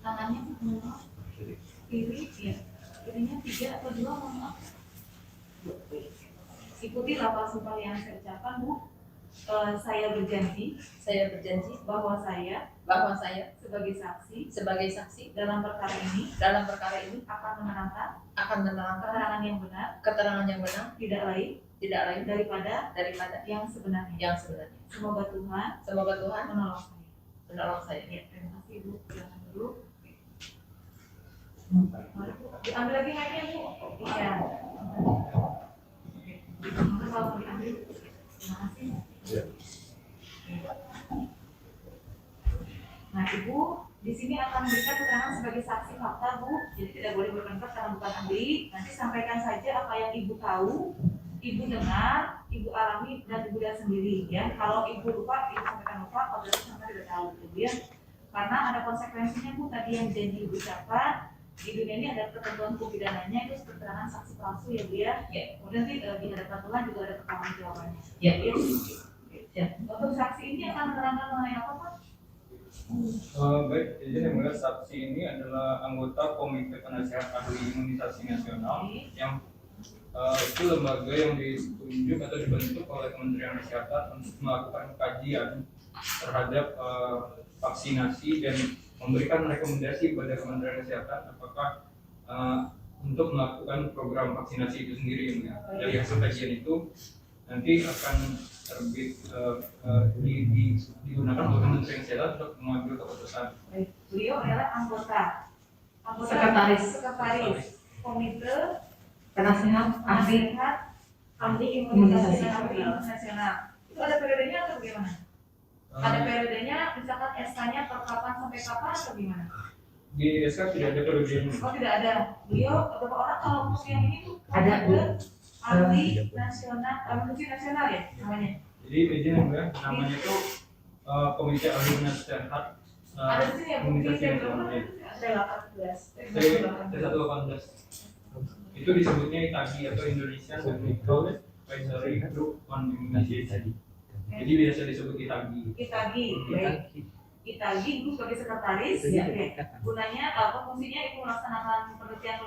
tangannya kiri, ya. Kirinya 3 atau 2, mohon maaf. Ikuti lafal sumpah yang saya ucapkan, Bu. Saya berjanji bahwa saya sebagai saksi dalam perkara ini akan menerangkan keterangan yang benar tidak lain daripada yang sebenarnya. Semoga Tuhan menolong saya. Ya, terima kasih, Bu. Silakan dulu. Diambil lagi mic-nya, Bu. Iya. Kalau diambil. Terima kasih. Nah, Ibu di sini akan memberikan keterangan sebagai saksi fakta, Bu. Jadi tidak boleh berpendapat karena bukan ahli. Nanti sampaikan saja apa yang Ibu tahu, Ibu dengar, Ibu alami, dan Ibu lihat sendiri, ya. Kalau Ibu lupa, Ibu sampaikan lupa. Kalau sampai tidak tahu, gitu ya. Karena ada konsekuensinya, Bu. Tadi yang janji Ibu ucapkan di dunia ini ada ketentuan hukum pidananya, itu keterangan saksi palsu, ya, Bu, ya. Kemudian nanti di hadapan Tuhan juga ada pertanggungjawabannya. Ya. Untuk saksi ini akan menerangkan mengenai apa, Pak? Baik, jadi yang mulia, saksi ini adalah anggota Komite Penasehat Ahli Imunisasi Nasional yang itu lembaga yang ditunjuk atau dibentuk oleh Kementerian Kesehatan untuk melakukan kajian terhadap vaksinasi dan memberikan rekomendasi kepada Kementerian Kesehatan apakah untuk melakukan program vaksinasi itu sendiri. Dari hasil kajian itu nanti akan terbit digunakan oleh Kementerian Kesehatan untuk mengambil keputusan. Beliau adalah anggota Sekretaris Komite Penasehat Ahli Imunisasi Nasional. Itu ada periodenya atau bagaimana? Ada periodenya, misalkan SK-nya per kapan sampai kapan atau gimana? Di SK tidak ada periode. Oh, tidak ada. Beliau beberapa orang kalau untuk yang ini tuh ada ahli nasional, nasional ya namanya. Jadi izin ya, Bu, namanya itu Komite Ahli Penasehat Ada di sini ya, Imunisasi Nasional. T118. Itu disebutnya ITAGI atau Indonesian Medical Advisory Group on Immunization. Jadi biasa disebut ITAGI. ITAGI itu sebagai sekretaris, ya. Gunanya fungsinya itu melaksanakan penelitian,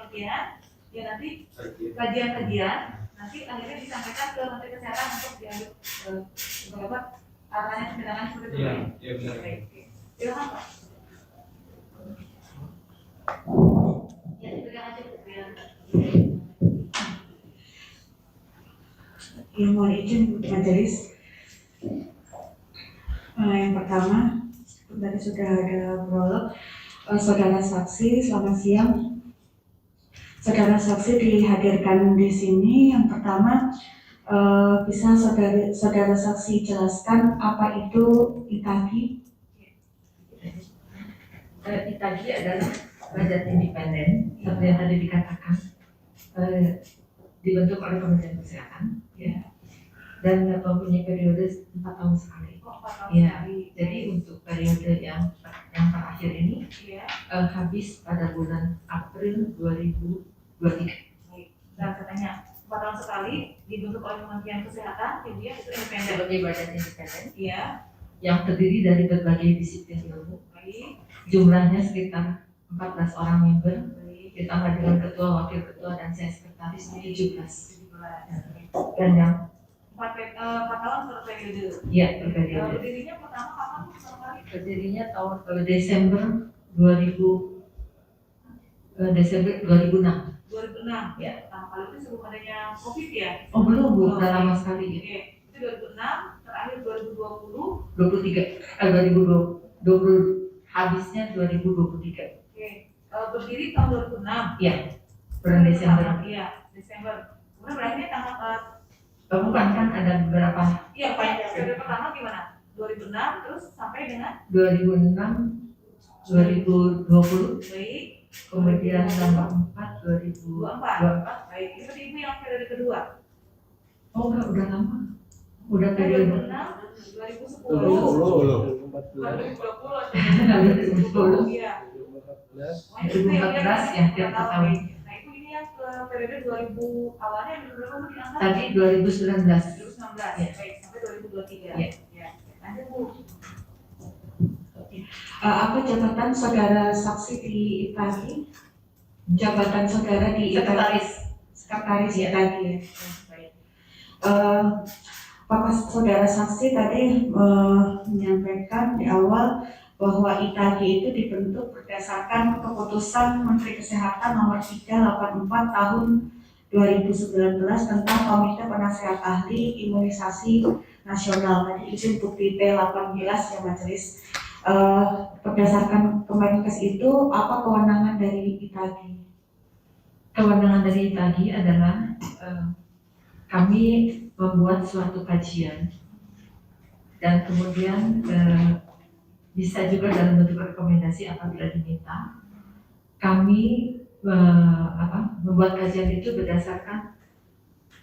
ya, nanti kajian, nanti akhirnya disampaikan ke Menteri Kesehatan untuk diambil beberapa arahannya tindakan seperti itu. Iya benar. Silakan, Pak. Ya, dipegang aja, Bu. Ya, mohon izin majelis. Yang pertama, tadi sudah ada prolog. Saudara saksi, selamat siang. Saudara saksi dihadirkan di sini. Yang pertama, bisa saudara saksi jelaskan apa itu ITAGI? ITAGI adalah badan independen seperti yang tadi dikatakan, dibentuk oleh Kementerian Kesehatan, ya, dan mempunyai periode 4 tahun sekali. Ya, jadi untuk periode yang terakhir ini habis pada bulan April 2023. Dan katanya 4 tahun sekali dibentuk oleh Kementerian Kesehatan, jadi itu independen. Sebagai badan independen, Iya. Yang terdiri dari berbagai disiplin ilmu. Jumlahnya sekitar 14 orang member, ditambah dengan ketua, wakil ketua, dan saya sekretaris 17. Dan yang 4 tahun per periode. Iya, per periode. Berdirinya pertama kapan, Bu? Berdirinya tahun Desember 2006. 2006. Ya. Pertama kali itu sebelum adanya COVID, ya? Oh belum, Bu, udah lama sekali. Oke. Itu 2006, terakhir 2020. 2020 habisnya 2023. Oke. Berdiri tahun 2006. Iya. Bulan Desember. Iya, Desember. Kemudian berakhirnya tanggal bukan, kan ada beberapa. Iya, Pak. Periode pertama gimana? 2006 terus sampai dengan 2006 2020. Baik. Kemudian tambah 4 2024. Baik. Itu Ibu yang periode kedua. Oh enggak, udah lama. Udah periode 2006, 2010. 2020. Iya. 2014 ya, tiap tahun. Nah, itu ini yang ke periode 2000 awalnya berapa diangkat? Tadi 2019. 2019. Ya. Baik, sampai 2023. Ya. Ya. Lanjut, Bu. Apa jabatan saudara saksi di ITAGI? Jabatan saudara di ITAGI? Sekretaris Iya. ITAGI. Ya. Baik. Bapak saudara saksi tadi menyampaikan di awal bahwa ITAGI itu dibentuk berdasarkan keputusan Menteri Kesehatan nomor 384 tahun 2019 tentang Komite Penasehat Ahli Imunisasi Nasional. Tadi izin bukti P18 ya Majelis. Berdasarkan Kemenkes itu apa kewenangan dari ITAGI? Kewenangan dari ITAGI adalah kami membuat suatu kajian dan kemudian bisa juga dalam bentuk rekomendasi apabila diminta. Kami membuat kajian itu berdasarkan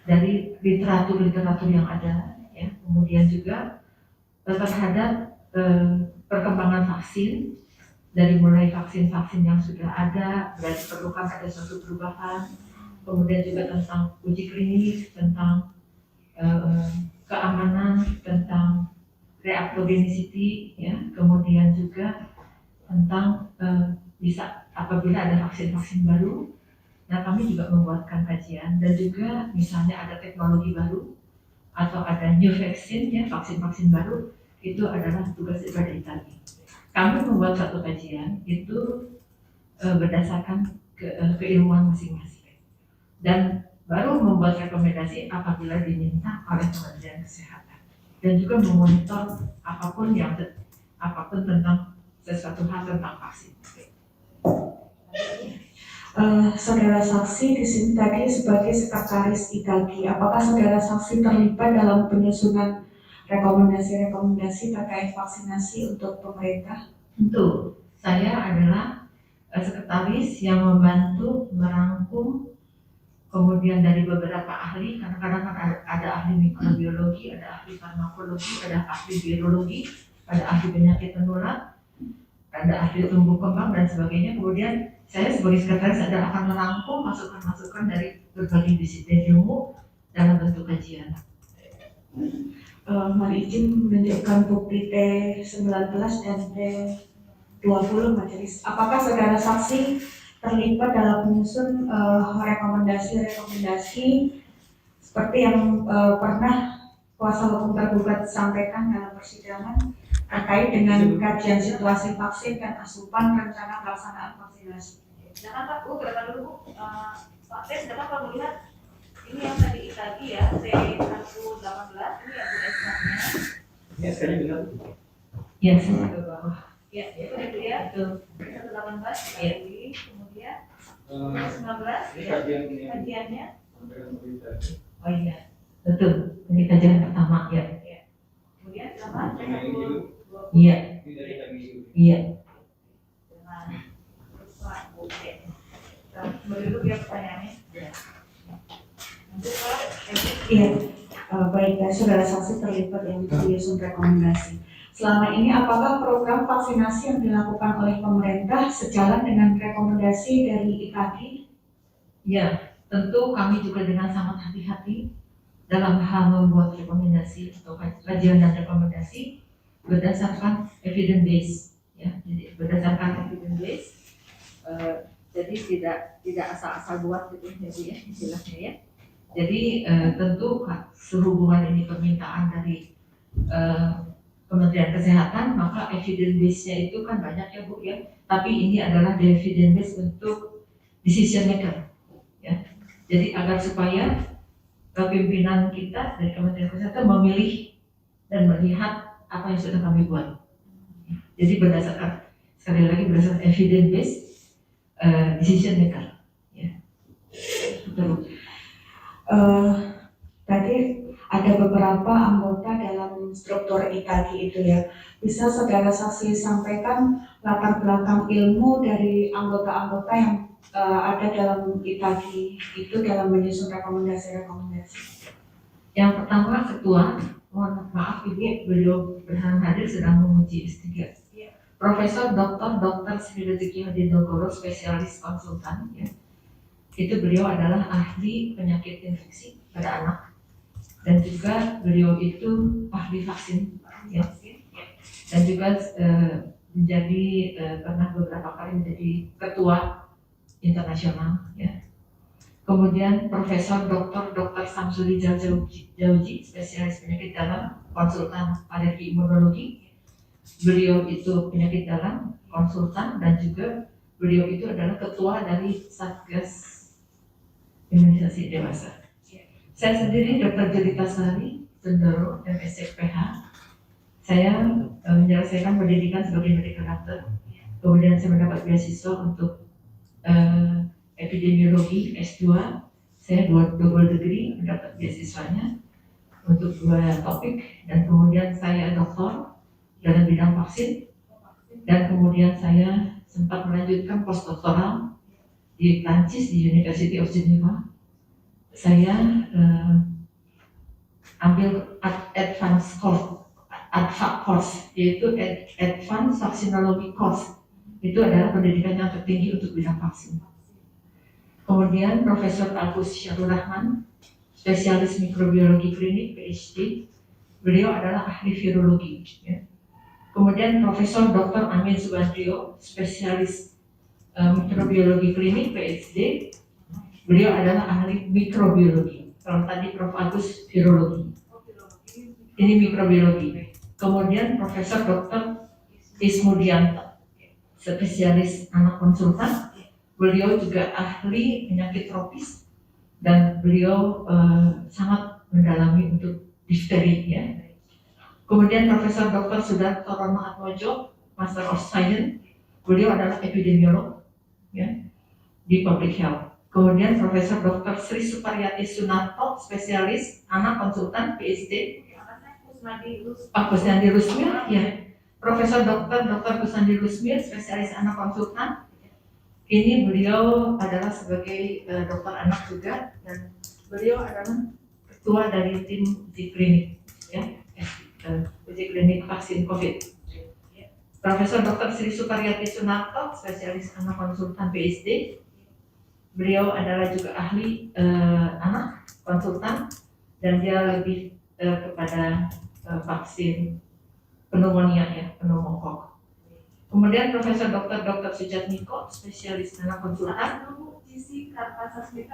dari literatur yang ada, ya. Kemudian juga terhadap perkembangan vaksin, dari mulai vaksin-vaksin yang sudah ada, berarti perlukan ada suatu perubahan, kemudian juga tentang uji klinis, tentang keamanan, tentang reactogenicity, ya, kemudian juga tentang bisa apabila ada vaksin-vaksin baru. Nah, kami juga membuatkan kajian dan juga misalnya ada teknologi baru atau ada new vaccine, ya, vaksin-vaksin baru, itu adalah tugas daripada ITAGI. Kami membuat satu kajian itu berdasarkan keilmuan masing-masing dan baru membuat rekomendasi apabila diminta oleh Kementerian Kesehatan dan juga memonitor apapun tentang sesuatu hal tentang vaksin. Saudara saksi di sini tadi sebagai sekretaris ITAGI, apakah saudara saksi terlibat dalam penyusunan rekomendasi-rekomendasi terkait vaksinasi untuk pemerintah? Tentu, saya adalah sekretaris yang membantu merangkum, kemudian dari beberapa ahli, kadang-kadang ada ahli mikrobiologi, ada ahli farmakologi, ada ahli biologi, ada ahli penyakit menular, ada ahli tumbuh kembang dan sebagainya. Kemudian saya sebagai sekretaris adalah akan merangkum masukan-masukan dari berbagai disiplin ilmu dalam bentuk kajian. Mohon izin menunjukkan bukti T19 dan T20 Majelis. Apakah saudara saksi terlibat dalam menyusun rekomendasi-rekomendasi seperti yang pernah kuasa hukum tergugat sampaikan dalam persidangan terkait dengan kajian situasi vaksin dan asupan rencana pelaksanaan vaksinasi? Jangan Pak, berapa dulu Bu? Pak Tes, silakan Pak melihat ini yang tadi ITAGI ya, T118, ini ya Bu SK-nya. Ini sekali benar. Ya, saya ke bawah. Ya, itu ya, Itu 118, Iya. kemudian Ini 19, kajian ini yang kajiannya. disampaikan pemerintah. oh iya, betul. Ini kajian pertama, ya. Kemudian sama Yang ini dulu. Iya, Ini dari kami dulu. iya. Begitu ya pertanyaannya. Lanjut Pak. Iya, baik ya, saudara saksi terlibat yang menyusun rekomendasi. Selama ini apakah program vaksinasi yang dilakukan oleh pemerintah sejalan dengan rekomendasi dari ITAGI? Ya, tentu kami juga dengan sangat hati-hati dalam hal membuat rekomendasi atau kajian dan rekomendasi berdasarkan evidence base, ya. Jadi berdasarkan evidence base, jadi tidak asal-asal buat gitu ya Bu ya, istilahnya ya. Jadi tentu sehubungan ini permintaan dari Kementerian Kesehatan, maka evidence base-nya itu kan banyak ya Bu ya. Tapi ini adalah the evidence base untuk decision maker, ya. Jadi agar supaya pimpinan kita dari Kementerian Kesehatan memilih dan melihat apa yang sudah kami buat. Jadi berdasarkan, sekali lagi berdasarkan evidence base decision maker, ya. Betul. Tadi ada beberapa anggota dalam struktur ITAGI itu ya. Bisa saudara saksi sampaikan latar belakang ilmu dari anggota-anggota yang ada dalam ITAGI itu dalam menyusun rekomendasi-rekomendasi? Yang pertama ketua, mohon maaf Ibu, beliau berhadir sedang menguji S3. Profesor Dr. Sri Rezeki Hadinogoro, spesialis konsultan, ya. Itu beliau adalah ahli penyakit infeksi pada anak dan juga beliau itu ahli vaksin, ya. Dan juga menjadi pernah beberapa kali menjadi ketua internasional ya. Kemudian Profesor Dr. Samsuri Jauji, spesialis penyakit dalam, konsultan alergi imunologi. Beliau itu penyakit dalam, konsultan, dan juga beliau itu adalah ketua dari Satgas Imunisasi Dewasa. Saya sendiri Dr. Jelita Sari, Sendoro, MSc-PH. Saya menyelesaikan pendidikan sebagai medical doctor. Kemudian saya mendapat beasiswa untuk epidemiologi S2. Saya double degree mendapat beasiswanya untuk 2 topik, dan kemudian saya doktor dalam bidang vaksin, dan kemudian saya sempat melanjutkan postdoktoral di Prancis di University of Geneva. Saya ambil advanced course, yaitu Advanced Vaccinology Course. Itu adalah pendidikan yang tertinggi untuk bidang vaksin. Kemudian Profesor Agus Syarul Rahman, spesialis mikrobiologi klinik PhD. Beliau adalah ahli virologi. Ya. Kemudian Profesor Dr. Amin Subandrio, spesialis mikrobiologi klinik PhD. Beliau adalah ahli mikrobiologi. Kalau tadi Prof. Agus virologi, ini mikrobiologi. Kemudian Profesor Dr. Ismudianto, spesialis anak konsultan. Beliau juga ahli penyakit tropis, dan beliau sangat mendalami untuk difteri ya. Kemudian Profesor Dr. Sudarto Rono Atmojo, Master of Science. Beliau adalah epidemiolog ya, di public health. Kemudian Profesor Dr. Sri Suparyati Sunarto, spesialis anak konsultan PhD. Kusnadi Rusmil ya. Profesor Dr. Kusnadi Rusmil, spesialis anak konsultan. Ini beliau adalah sebagai dokter anak juga, dan beliau adalah ketua dari tim uji klinik ya, uji klinik vaksin COVID. Profesor Dr. Sri Suparyati Sunarto, spesialis anak konsultan PhD. Beliau adalah juga ahli anak konsultan, dan dia lebih kepada vaksin pneumonia ya, pneumokok. Kemudian Profesor Dr. Sujatmiko, spesialis anak konsultan. Sisi Kartasasmita.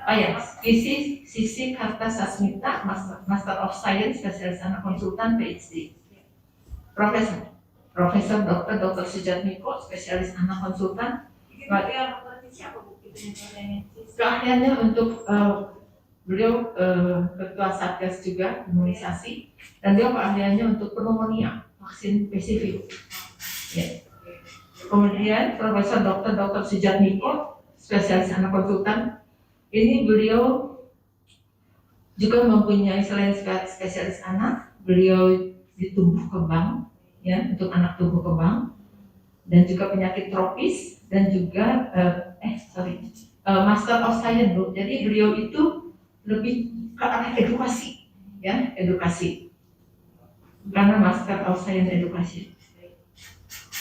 Sisi Kartasasmita, Master of Science, spesialis anak konsultan PhD. Profesor Dr. Sujatmiko, spesialis anak konsultan. Keahliannya untuk beliau ketua Satgas juga imunisasi, dan dia keahliannya untuk pneumonia, vaksin spesifik. Ya. Kemudian Profesor Dr. Sujatmiko, spesialis anak konsultan. Ini beliau juga mempunyai, selain spesialis anak, beliau di tumbuh kembang ya, untuk anak tumbuh kembang, dan juga penyakit tropis, dan juga Master of Science. Jadi beliau itu lebih ke arah edukasi ya, edukasi, karena Master of Science edukasi.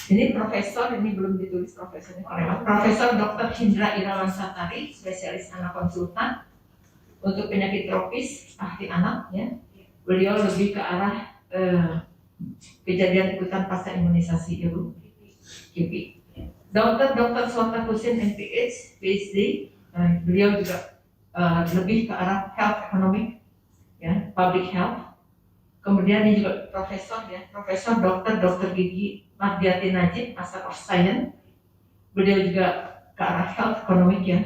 Ini profesor, ini belum ditulis profesornya, Profesor Dr. Hindra Irawan Satari, spesialis anak konsultan untuk penyakit tropis, ahli anak ya. Beliau lebih ke arah kejadian ikutan pasca imunisasi ibu, KIPI. Dr. Swata Husin MPH, PhD, beliau juga lebih ke arah health economic ya, public health. Kemudian ini juga profesor ya, Profesor Dr. Gigi Mardiati Najib, Master of Science. Beliau juga ke arah health economic ya.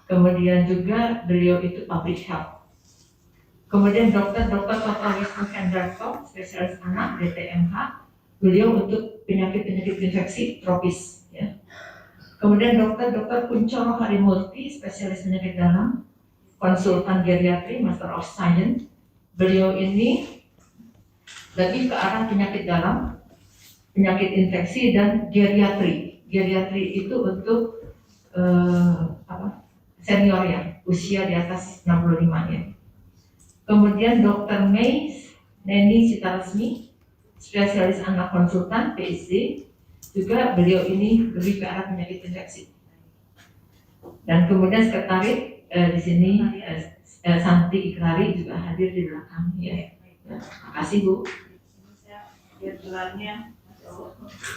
Kemudian juga beliau itu public health. Kemudian Dr. Toto Wisnu Hendarto, spesialis anak DTMH. Beliau untuk penyakit infeksi tropis ya. Kemudian Dr. Kuncoro Harimurti, spesialis penyakit dalam, konsultan geriatri, Master of Science. Beliau ini lebih ke arah penyakit dalam, penyakit infeksi, dan geriatri. Geriatri itu untuk senior ya, usia di atas 65 ya. Kemudian Dr. Neni Sitarasmi, spesialis anak konsultan PhD. Juga beliau ini lebih ke arah penyakit infeksi. Dan kemudian sekretaris di sini Santi Ikrari juga hadir di belakang ya. Terima kasih Bu. Biar gelarnya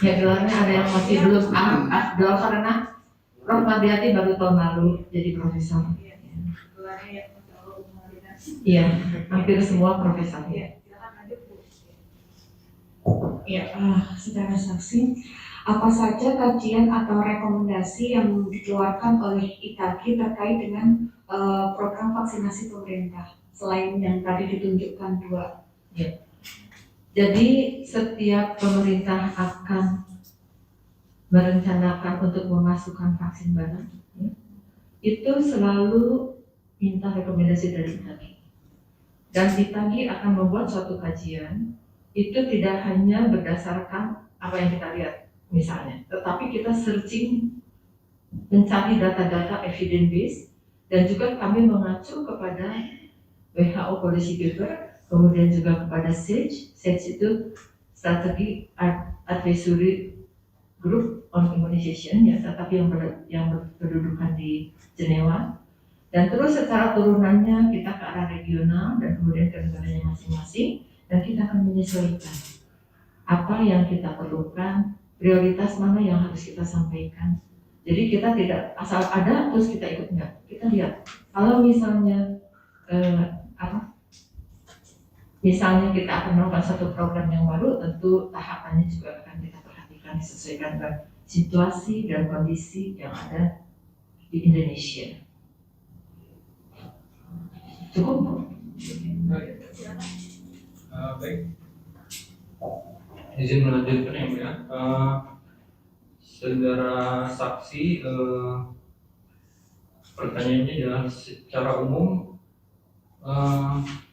Ya gelarnya ada yang masih belum afdol karena Prof. Mardiati baru tahun lalu jadi profesor. Gelarnya yang menjauh mengalirkan. Iya, hampir semua profesor. Iya, silakan lanjut Bu. Ya, saudara saksi, apa saja kajian atau rekomendasi yang dikeluarkan oleh ITAGI terkait dengan program vaksinasi pemerintah selain yang tadi ditunjukkan dua? Jadi setiap pemerintah akan merencanakan untuk memasukkan vaksin baru, ya, itu selalu minta rekomendasi dari ITAGI. Dan ITAGI akan membuat suatu kajian, itu tidak hanya berdasarkan apa yang kita lihat misalnya, tetapi kita searching, mencari data-data evidence base, dan juga kami mengacu kepada WHO policy paper, kemudian juga kepada SAGE. SAGE itu Strategi Advisory Group on Immunization, ya, tetapi yang berkedudukan di Jenewa. Dan terus secara turunannya kita ke arah regional dan kemudian ke negaranya masing-masing, dan kita akan menyesuaikan apa yang kita perlukan, prioritas mana yang harus kita sampaikan. Jadi kita tidak asal ada terus kita ikut, enggak. Kita lihat kalau misalnya misalnya kita akan melakukan satu program yang baru, tentu tahapannya juga akan kita perhatikan disesuaikan dengan situasi dan kondisi yang ada di Indonesia. Cukup? Baik. Izin melanjutkan ya Bu ya. Saudara saksi, pertanyaannya adalah secara umum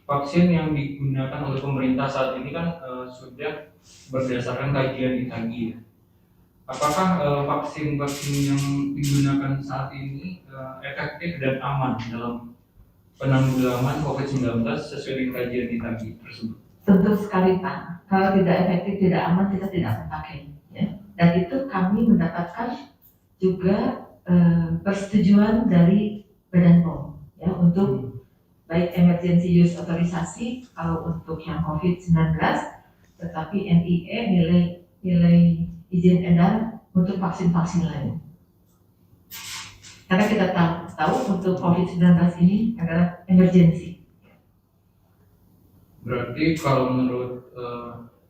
vaksin yang digunakan oleh pemerintah saat ini kan sudah berdasarkan kajian ITAGI ya. Apakah vaksin-vaksin yang digunakan saat ini efektif dan aman dalam penanggulangan COVID-19 sesuai dengan kajian ITAGI tersebut? Tentu sekali Pak. Kalau tidak efektif, tidak aman, kita tidak akan pakai. Ya. Dan itu kami mendapatkan juga persetujuan dari Badan POM, ya, untuk baik emergency use authorization kalau untuk yang COVID-19, tetapi NIE nilai izin edar untuk vaksin-vaksin lain. Karena kita tahu untuk COVID-19 ini adalah emergency. Berarti kalau menurut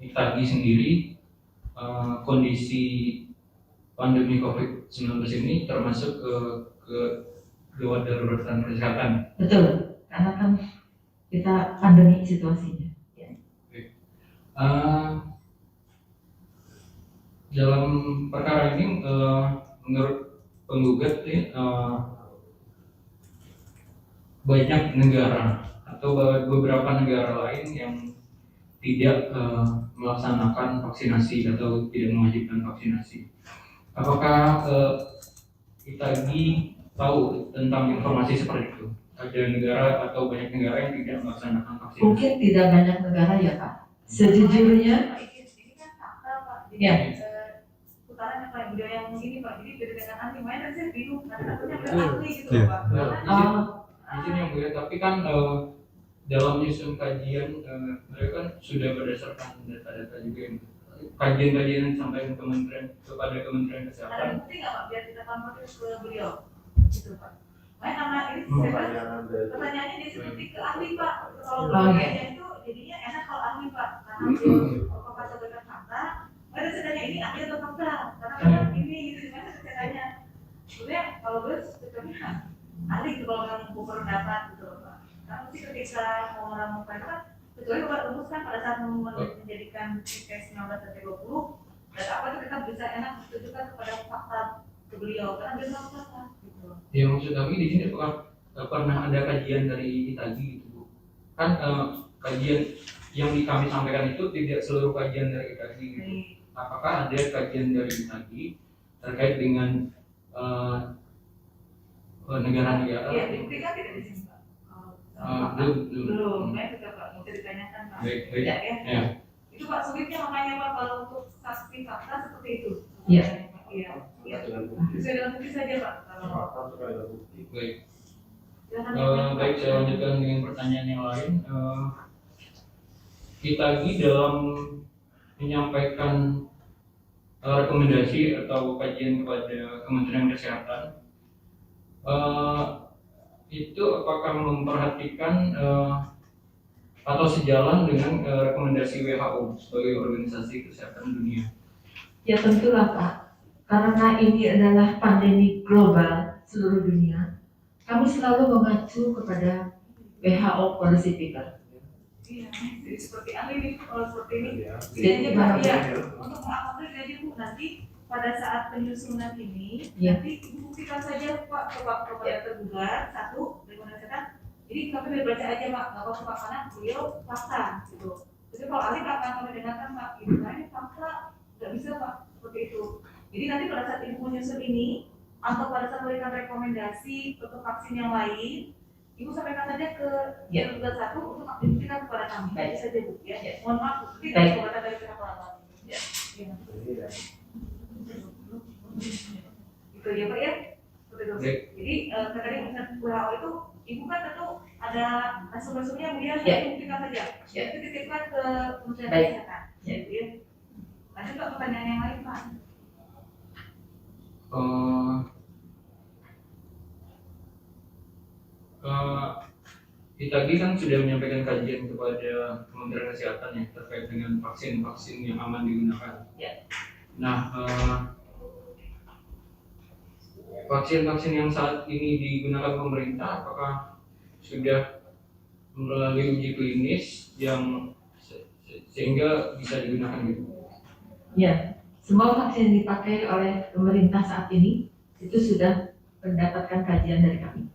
ITAGI sendiri kondisi pandemi COVID-19 ini termasuk ke gawat daruratan kesehatan. Betul, karena kan kita pandemi situasinya. Ya. Dalam perkara ini menurut penggugat banyak negara atau beberapa negara lain yang tidak melaksanakan vaksinasi atau tidak mewajibkan vaksinasi. Apakah ITAGI tahu tentang informasi seperti itu? Ada negara atau banyak negara yang tidak melaksanakan vaksinasi? Mungkin tidak banyak negara ya Pak. Sejujurnya, Ini kan fakta Pak. Jadi ya. putaran yang paling budaya yang ini Pak. Jadi beda dengan anti main dan saya bingung. Karena takutnya ahli gitu Pak. Izin yang Bu ya, tapi kan dalam nyusun kajian mereka kan sudah berdasarkan data-data juga yang kajian-kajian yang disampaikan kepada Kementerian Ada Kesehatan. bukti nggak Pak biar kita konfirmasi ke beliau? Gitu Pak. Makanya karena ini pertanyaannya dia seperti ke ahli Pak. Kalau pertanyaannya itu jadinya enak kalau ahli Pak. Karena dia profesor berikan fakta. Ada sebenarnya ini ahli atau fakta? Karena kan ini gitu gimana ceritanya? Sebenarnya kalau boleh sebetulnya ahli itu kalau memang buku pendapat gitu Pak. Karena mesti ketika mau meramukan kan kecuali Bapak rumuskan pada saat menjadikan IPS 19 dan 20 dan apa itu kita bisa enak menunjukkan kepada fakta ke beliau karena dia tahu fakta gitu. Ya maksud kami di sini pernah ada kajian dari ITAGI gitu Bu. Kan kajian yang kami sampaikan itu tidak seluruh kajian dari ITAGI gitu. Apakah ada kajian dari ITAGI terkait dengan negara-negara? Iya, dibuktikan tidak di sini Pak. Belum. Saya juga Pak mau ditanyakan Pak. Baik. Tidak ya. Ya. Itu Pak sulitnya makanya Pak kalau untuk saksi fakta seperti itu. Iya. Iya. Bisa dengan bukti saja Pak. Kalau Baik. silakan. Baik, saya lanjutkan dengan pertanyaan yang lain. ITAGI dalam menyampaikan rekomendasi atau kajian kepada Kementerian Kesehatan, itu apakah memperhatikan atau sejalan dengan rekomendasi WHO sebagai organisasi kesehatan dunia? Ya tentulah Pak, karena ini adalah pandemi global seluruh dunia, kami selalu mengacu kepada WHO policy paper. Iya, jadi seperti ahli nih, kalau seperti ini. Jadi Pak, gimana, ya, untuk mengakomodir aja Bu, nanti pada saat penyusunan ini, Ya. nanti Ibu buktikan saja Pak kepada tergugat, satu, dari mana saya jadi kami udah baca aja Pak, nggak apa-apa Pak, karena beliau fakta gitu. Jadi kalau ahli Pak akan kami dengarkan Pak, ini fakta, nggak bisa Pak, seperti itu. Jadi nanti pada saat Ibu menyusun ini, atau pada saat memberikan rekomendasi untuk vaksin yang lain, Ibu sampaikan saja ke Ya. tergugat satu untuk dibuktikan kepada kami. Baik. Bisa saja Bu, ya. Ya. Mohon maaf, Bu, Baik. tidak ada dari pihak pelapor. Ya. Itu ya Pak ya. Seperti itu. Baik. Jadi tadi menurut WHO itu Ibu kan tentu ada resum-resumnya Bu ya, Ya. saya buktikan saja. Ya. Itu titipkan ke Kementerian Baik. Kesehatan. Ya. Gitu ya. Lanjut ke pertanyaan yang lain Pak. Itagi kan sudah menyampaikan kajian kepada Kementerian Kesehatan ya terkait dengan vaksin-vaksin yang aman digunakan. Ya. Nah, vaksin-vaksin yang saat ini digunakan pemerintah apakah sudah melalui uji klinis yang sehingga bisa digunakan gitu? Ya, semua vaksin yang dipakai oleh pemerintah saat ini itu sudah mendapatkan kajian dari kami.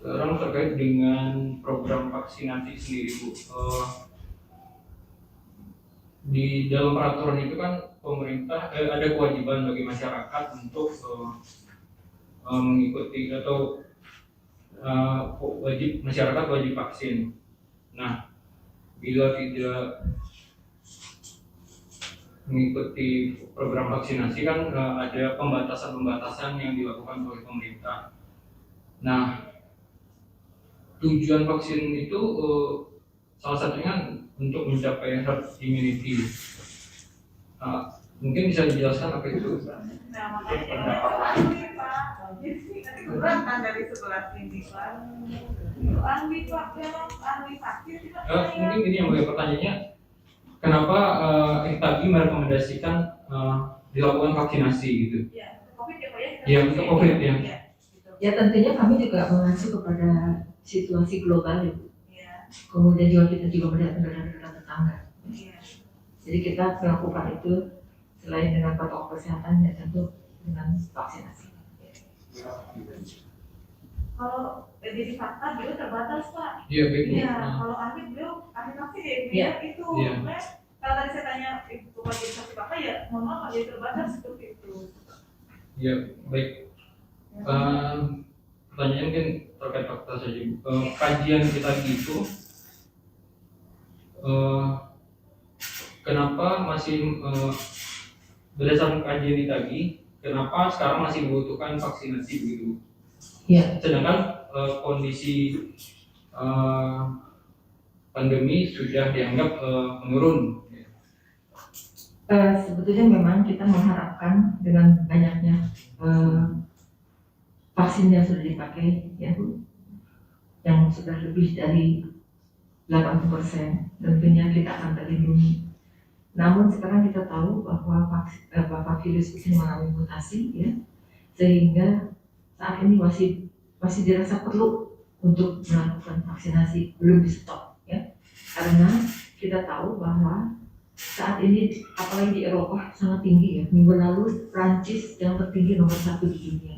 Sekarang terkait dengan program vaksinasi sendiri Bu, di dalam peraturan itu kan pemerintah ada kewajiban bagi masyarakat untuk mengikuti atau masyarakat wajib vaksin. Nah, bila tidak mengikuti program vaksinasi kan ada pembatasan-pembatasan yang dilakukan oleh pemerintah. Nah, tujuan vaksin itu salah satunya untuk mencapai herd immunity. Mungkin bisa dijelaskan apa itu? Nah, makanya Pak, nanti keberatan dari sebelah sini Pak. Ahli Pak, ahli vaksin Mungkin ini yang boleh pertanyaannya, kenapa Itagi merekomendasikan dilakukan vaksinasi gitu? Ya, untuk COVID ya Pak ya? Ya, untuk COVID ya. Ya tentunya kami juga mengacu kepada situasi global ya Bu. Iya, Kemudian juga kita juga melihat negara-negara tetangga. iya. Jadi kita melakukan itu selain dengan protokol kesehatan ya tentu dengan vaksinasi. Kalau jadi fakta beliau terbatas Pak. Iya, baik. Bu. Iya, kalau ahli beliau ahli vaksin ya, Iya. itu. Iya. Nah, kalau tadi saya tanya itu bagi saksi fakta ya, mohon maaf jadi terbatas seperti itu. Ya, baik. Pertanyaan kan terkait fakta saja. Kajian kita itu, kenapa masih berdasarkan kajian ditagi, kenapa sekarang masih membutuhkan vaksinasi begitu? Ya. Sedangkan kondisi pandemi sudah dianggap menurun. Sebetulnya memang kita mengharapkan dengan banyaknya vaksin yang sudah dipakai ya Bu, yang sudah lebih dari 80%, tentunya kita akan terlindungi. Namun sekarang kita tahu bahwa virus ini mengalami mutasi ya, sehingga saat ini masih dirasa perlu untuk melakukan vaksinasi, belum di stop ya, karena kita tahu bahwa saat ini apalagi di Eropa sangat tinggi ya. Minggu lalu Prancis yang tertinggi nomor 1 di dunia,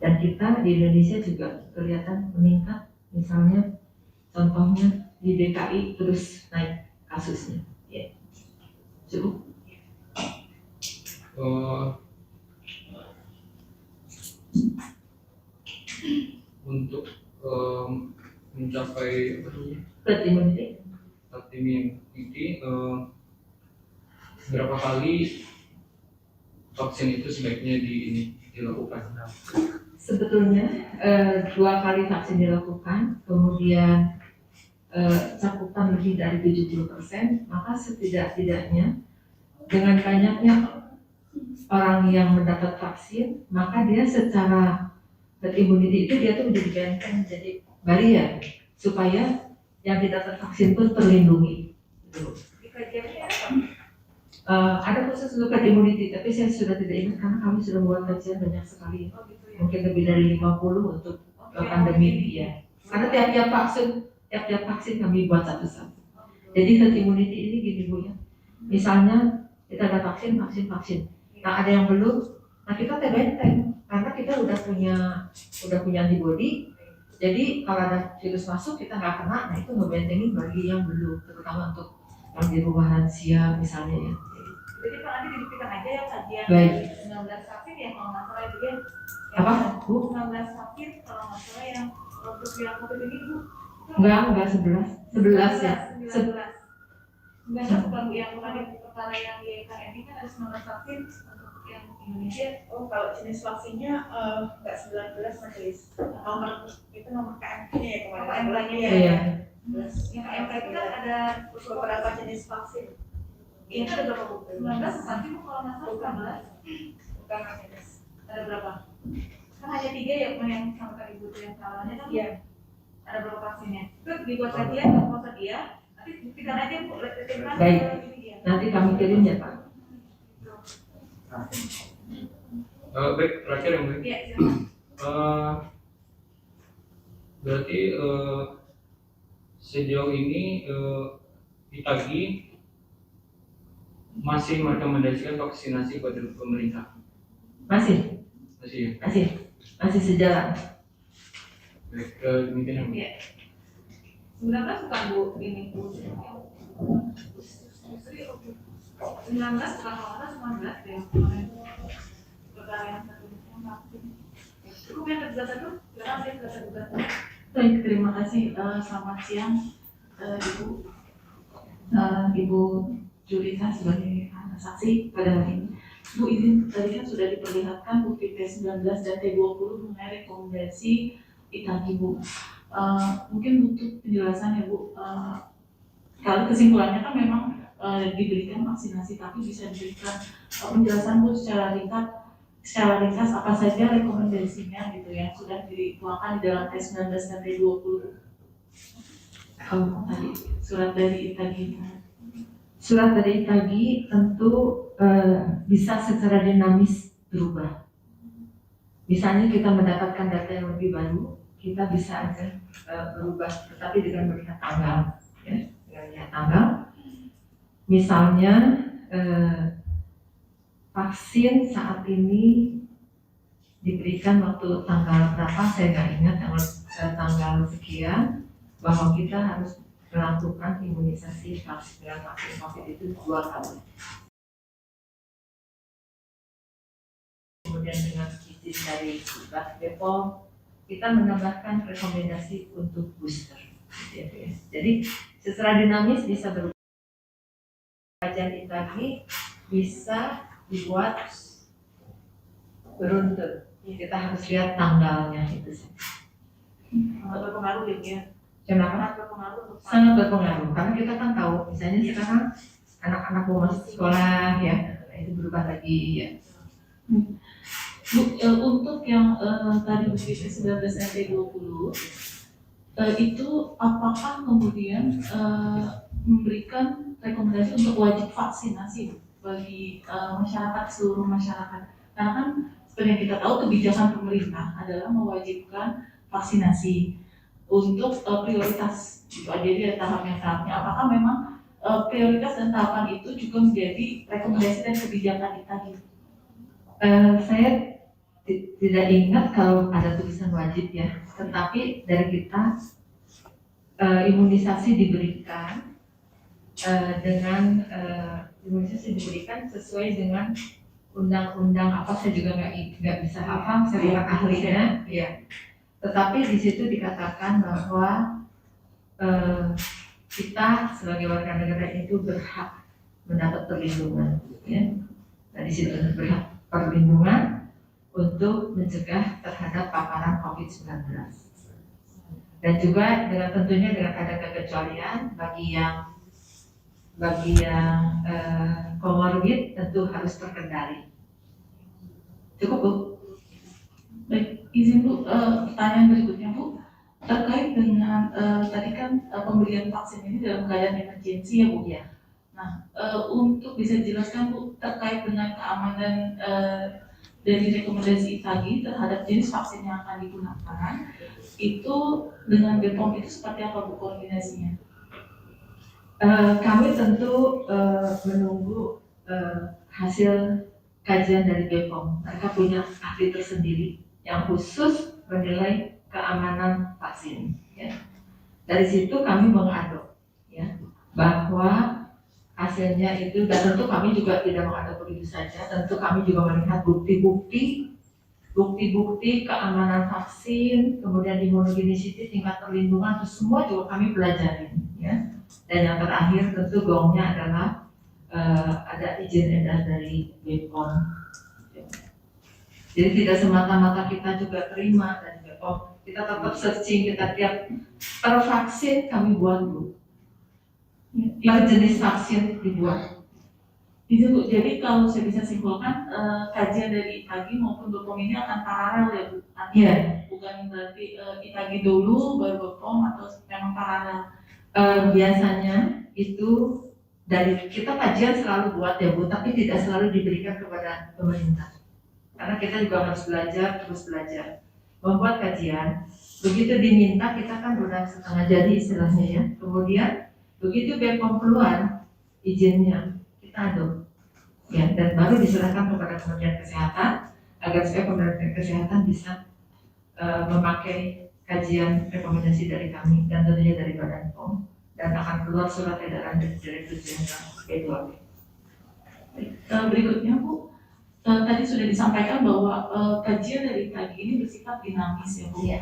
dan kita di Indonesia juga kelihatan meningkat. Misalnya contohnya di DKI terus naik kasusnya ya. Cukup. Untuk mencapai Herd immunity. herd immunity, berapa kali vaksin itu sebaiknya dilakukan? Sebetulnya 2 kali vaksin dilakukan, kemudian cakupan lebih dari 70%, maka setidak-tidaknya dengan banyaknya orang yang mendapat vaksin, maka dia secara herd immunity itu dia tuh menjadi benteng, jadi barrier supaya yang tidak tervaksin pun terlindungi. Gitu. Di kajiannya apa? Ada khusus untuk herd immunity, tapi saya sudah tidak ingat karena kami sudah membuat kajian banyak sekali, Oh gitu ya. mungkin lebih dari 50 untuk pandemi ya. Karena tiap-tiap vaksin kami buat satu-satu. Jadi herd immunity ini gini Bu ya, misalnya kita ada vaksin. Nah ada yang belum, nah kita benteng karena kita udah punya antibody. Jadi kalau ada virus masuk kita nggak kena, nah itu ngebentengin bagi yang belum, terutama untuk yang di rumah lansia misalnya ya. Jadi Pak nanti dibuktikan aja ya kajian Baik. 19 vaksin ya kalau nggak salah itu ya. Apa Bu? 19 vaksin kalau nggak salah yang untuk yang COVID ini Bu. Enggak 11 ya. 19 bukan yang kemarin perkara yang di KMI kan ada 19 vaksin untuk yang Indonesia. Oh, kalau jenis vaksinnya nggak 19 majelis. Nomor KMP-nya ya Apa kemarin. MK-nya Iya. ya? Yang MK itu kan ada Beberapa jenis vaksin. Iya kan ada berapa Bu? 19 vaksin Bu kalau nggak salah 19. Bukan majelis. Ada berapa? Kan hanya 3 ya yang sama Ibu itu yang salahnya kan? Iya. Ada berapa vaksinnya? Itu dibuat kajian nggak mau dia? Nanti buktikan aja Bu. Timnas Baik. ini dia. Nanti kami kirim ya Pak. Baik, terakhir yang baik. Iya, silakan. Berarti sejauh ini Itagi masih merekomendasikan vaksinasi pada pemerintah. Masih sejalan. Baik, demikian yang Iya. 19 bukan Bu ini Bu. 19 bukan kalau nggak salah 19 ya kemarin. Perkara yang satu yang vaksin. Cukup yang kedua satu, sekarang dia kedua. Baik, terima kasih. Selamat siang, Ibu. Ibu Julita sebagai saksi pada hari ini. Bu, izin tadi kan sudah diperlihatkan bukti T19 dan T20 mengenai rekomendasi Itagi, Bu. Mungkin butuh penjelasan ya Bu. Kalau kesimpulannya kan memang diberikan vaksinasi, tapi bisa diberikan penjelasan Bu secara ringkas apa saja rekomendasinya gitu yang sudah dituangkan di dalam T19 dan T20. Tadi surat dari Itagi. Surat dari Itagi tentu bisa secara dinamis berubah. Misalnya kita mendapatkan data yang lebih baru, kita bisa aja berubah, tetapi dengan melihat tanggal, ya, dengan melihat tanggal. Misalnya vaksin saat ini diberikan waktu tanggal berapa, saya nggak ingat, tanggal sekian, bahwa kita harus melakukan imunisasi dengan vaksin COVID itu 2 kali. Kemudian dengan izin dari Bepom, kita menambahkan rekomendasi untuk booster. Jadi secara dinamis bisa berubah. Kajian Itagi bisa dibuat beruntun. Kita harus lihat tanggalnya itu sih. Sangat berpengaruh ya. Kenapa? Sangat berpengaruh untuk Sangat berpengaruh karena kita kan tahu, misalnya sekarang anak-anak mau masuk sekolah ya, itu berubah lagi ya. Bu, untuk yang tadi bukti T19 dan T20 itu apakah kemudian memberikan rekomendasi untuk wajib vaksinasi bagi masyarakat, seluruh masyarakat? Karena kan seperti yang kita tahu kebijakan pemerintah adalah mewajibkan vaksinasi untuk prioritas itu aja dia tahapnya. Apakah memang prioritas dan tahapan itu juga menjadi rekomendasi dan kebijakan Itagi? Saya tidak ingat kalau ada tulisan wajib ya, tetapi dari kita imunisasi diberikan imunisasi diberikan sesuai dengan undang-undang apa, saya juga nggak bisa hafal, saya bukan ahlinya ya. Tetapi di situ dikatakan bahwa kita sebagai warga negara itu berhak mendapat perlindungan ya. Nah di situ berhak perlindungan untuk mencegah terhadap paparan COVID-19. Dan juga dengan tentunya dengan ada kekecualian bagi yang comorbid tentu harus terkendali. Cukup Bu? Baik, izin Bu, pertanyaan berikutnya Bu, terkait dengan tadi kan pemberian vaksin ini dalam keadaan emergensi ya Bu. Iya. Nah, untuk bisa dijelaskan Bu terkait dengan keamanan dari rekomendasi ITAGI terhadap jenis vaksin yang akan digunakan, itu dengan BPOM itu seperti apa Bu koordinasinya? Kami tentu menunggu hasil kajian dari BPOM. Mereka punya ahli tersendiri yang khusus menilai keamanan vaksin. Ya. Dari situ kami mengadop, ya, bahwa hasilnya itu, dan tentu kami juga tidak mengadop begitu saja. Tentu kami juga melihat bukti-bukti keamanan vaksin, kemudian imunogenicity, tingkat perlindungan, itu semua juga kami pelajarin. Ya. Dan yang terakhir tentu gongnya adalah ada izin edar dari BPOM. Jadi tidak semata-mata kita juga terima dari BPOM, kita tetap searching, kita tiap per vaksin kami buat Bu, per jenis vaksin dibuat. Izin Bu, jadi kalau saya bisa simpulkan kajian dari ITAGI maupun BPOM ini akan paralel ya Bu? Iya. Bukan berarti ITAGI dulu baru BPOM atau memang paralel? Biasanya itu dari kita kajian selalu buat ya Bu, tapi tidak selalu diberikan kepada pemerintah. Karena kita juga harus belajar, terus belajar. Membuat kajian, begitu diminta kita kan udah setengah jadi istilahnya ya. Kemudian begitu BPOM keluar izinnya, kita adop. Ya, dan baru diserahkan kepada Kementerian Kesehatan agar supaya Kementerian Kesehatan bisa memakai kajian rekomendasi dari kami dan tentunya dari Badan POM, dan akan keluar surat edaran dari Direktur Jenderal P2P. Berikutnya Bu, tadi sudah disampaikan bahwa kajian dari ITAGI ini bersifat dinamis ya Bu. Iya.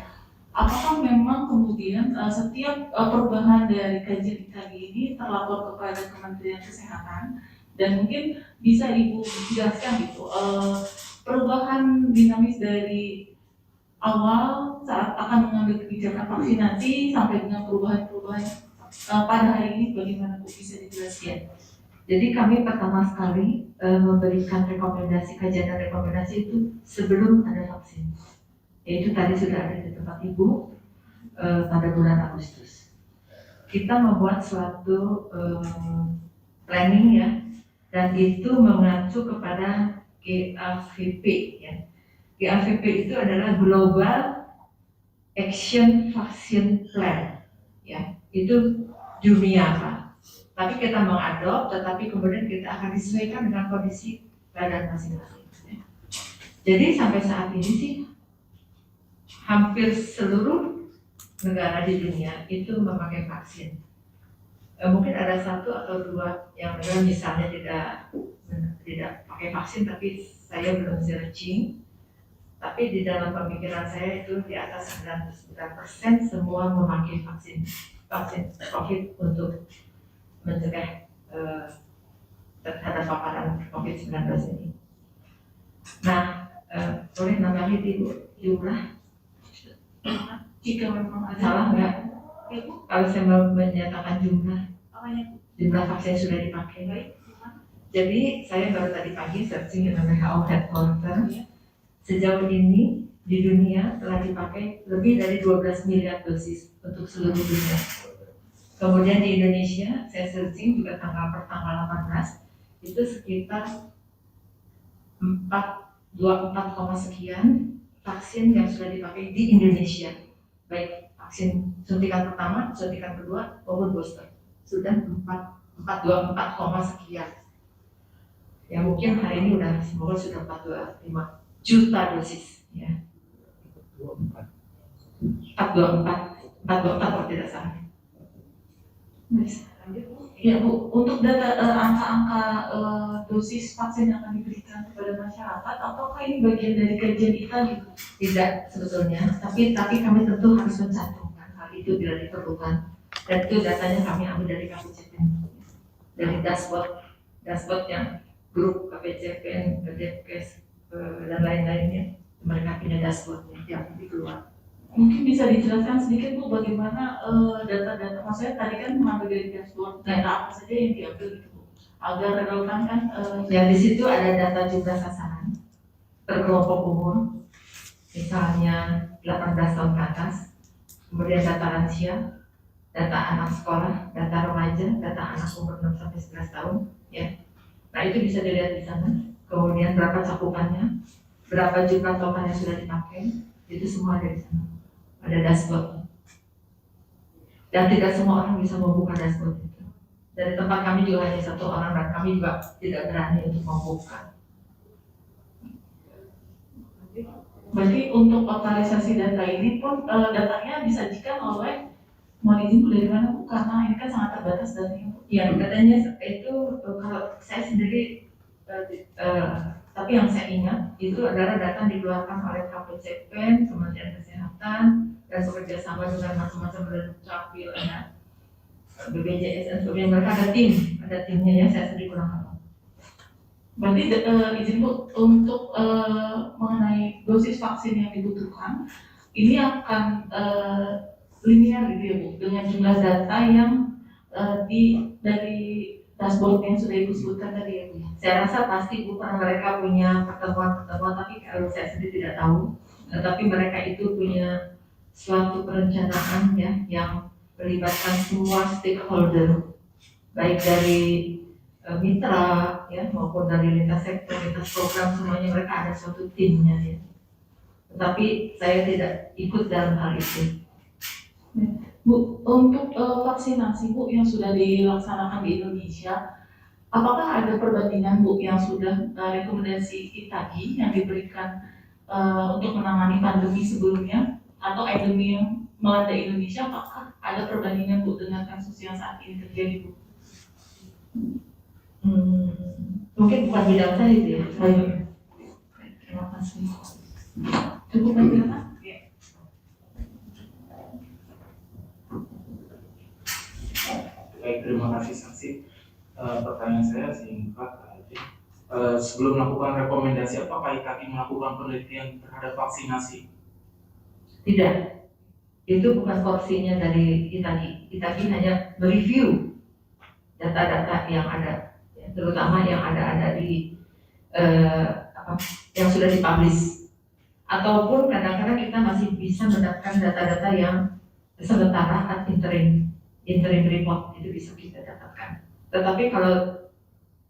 Apakah memang kemudian setiap perubahan dari kajian ITAGI ini terlapor kepada Kementerian Kesehatan, dan mungkin bisa Ibu jelaskan gitu perubahan dinamis dari awal saat akan mengambil kebijakan vaksinasi sampai dengan perubahan-perubahan pada hari ini, bagaimana Bu bisa dijelaskan? Jadi kami pertama sekali memberikan rekomendasi, kajian dan rekomendasi itu sebelum ada vaksin. Yaitu tadi sudah ada di tempat Ibu pada bulan Agustus. Kita membuat suatu planning ya, dan itu mengacu kepada GAVP ya. GAVP itu adalah Global Action Vaccine Plan ya. Itu dunia Pak. Tapi kita mengadop, tetapi kemudian kita akan disesuaikan dengan kondisi badan masing-masing. Jadi sampai saat ini sih hampir seluruh negara di dunia itu memakai vaksin. Mungkin ada satu atau dua yang negara misalnya tidak pakai vaksin, tapi saya belum searching. Tapi di dalam pemikiran saya itu di atas 99% semua memakai vaksin COVID untuk mencegah terhadap paparan COVID-19 ini. Nah, boleh nambahin Ibu jumlah? Jika memang ada Salah nggak? ya Bu, Kalau saya menyatakan jumlah vaksin sudah dipakai. baik. Jadi saya baru tadi pagi searching dengan WHO Headquarter. Sejauh ini di dunia telah dipakai lebih dari 12 miliar dosis untuk seluruh dunia. Kemudian di Indonesia, saya searching juga tanggal 18 itu sekitar 24, sekian vaksin yang sudah dipakai di Indonesia, baik vaksin suntikan pertama, suntikan kedua maupun booster, sudah 24, sekian. Ya mungkin hari ini semoga sudah 425 juta dosis ya. 424 kalau tidak salah. Ya Bu, untuk data angka-angka dosis vaksin yang akan diberikan kepada masyarakat, apakah ini bagian dari kajian ITAGI? Tidak sebetulnya, tapi kami tentu harus mencantumkan hal itu bila diperlukan. Dan itu datanya kami ambil dari KPCPEN, dari dashboard yang grup KPCPEN, Depkes dan lain-lainnya. Mereka punya dashboardnya yang nanti keluar. Mungkin bisa dijelaskan sedikit Bu bagaimana data-data, maksudnya tadi kan mengambil dari dashboard, data apa saja yang diambil gitu Bu, agar relevan kan Ya di situ ada data jumlah sasaran per kelompok umur, misalnya 18 tahun ke atas, kemudian data lansia, data anak sekolah, data remaja, data anak umur 6 sampai 11 tahun, ya. Nah itu bisa dilihat di sana. Kemudian berapa cakupannya, berapa jumlah token yang sudah dipakai, itu semua ada di sana. Ada dashboard. Dan tidak semua orang bisa membuka dashboard itu. Dari tempat kami juga hanya satu orang dan kami juga tidak berani untuk membuka. berarti untuk totalisasi data ini pun datanya disajikan oleh, mau izin Bu dari mana Bu? Karena ini kan sangat terbatas datanya Bu. Ya katanya itu kalau saya sendiri tapi yang saya ingat itu adalah data yang dikeluarkan oleh KPCPEN, Kementerian Kesehatan, dan bekerja sama dengan macam-macam dari Capil, ada BPJS dan sebagainya. Mereka ada timnya ya, saya sendiri kurang tahu. Berarti izin Bu untuk mengenai dosis vaksin yang dibutuhkan ini akan linear gitu ya Bu dengan jumlah data yang dari dashboard yang sudah Ibu sebutkan tadi ya Bu. Saya rasa pasti bukan mereka punya pertemuan-pertemuan, tapi kalau saya sendiri tidak tahu. Tapi mereka itu punya suatu perencanaan ya yang melibatkan semua stakeholder, baik dari mitra ya maupun dari lintas sektor, lintas program, semuanya mereka ada suatu timnya ya. Tetapi saya tidak ikut dalam hal itu. Bu, untuk vaksinasi Bu yang sudah dilaksanakan di Indonesia, apakah ada perbandingan Bu yang sudah rekomendasi ITAGI yang diberikan untuk menangani pandemi sebelumnya atau endemi yang melanda Indonesia, apakah ada perbandingan Bu dengan kasus yang saat ini terjadi Bu? Mungkin bukan bidang saya itu ya. Baik. Terima kasih. Cukup penjelasan? Baik, terima kasih saksi. Pertanyaan saya singkat aja. Sebelum melakukan rekomendasi, apakah ITAGI melakukan penelitian terhadap vaksinasi? Tidak, itu bukan porsinya dari ITAGI. ITAGI hanya mereview data-data yang ada, ya, terutama yang ada di yang sudah dipublish. Ataupun kadang-kadang kita masih bisa mendapatkan data-data yang sementara atau interim report itu bisa kita dapatkan. Tetapi kalau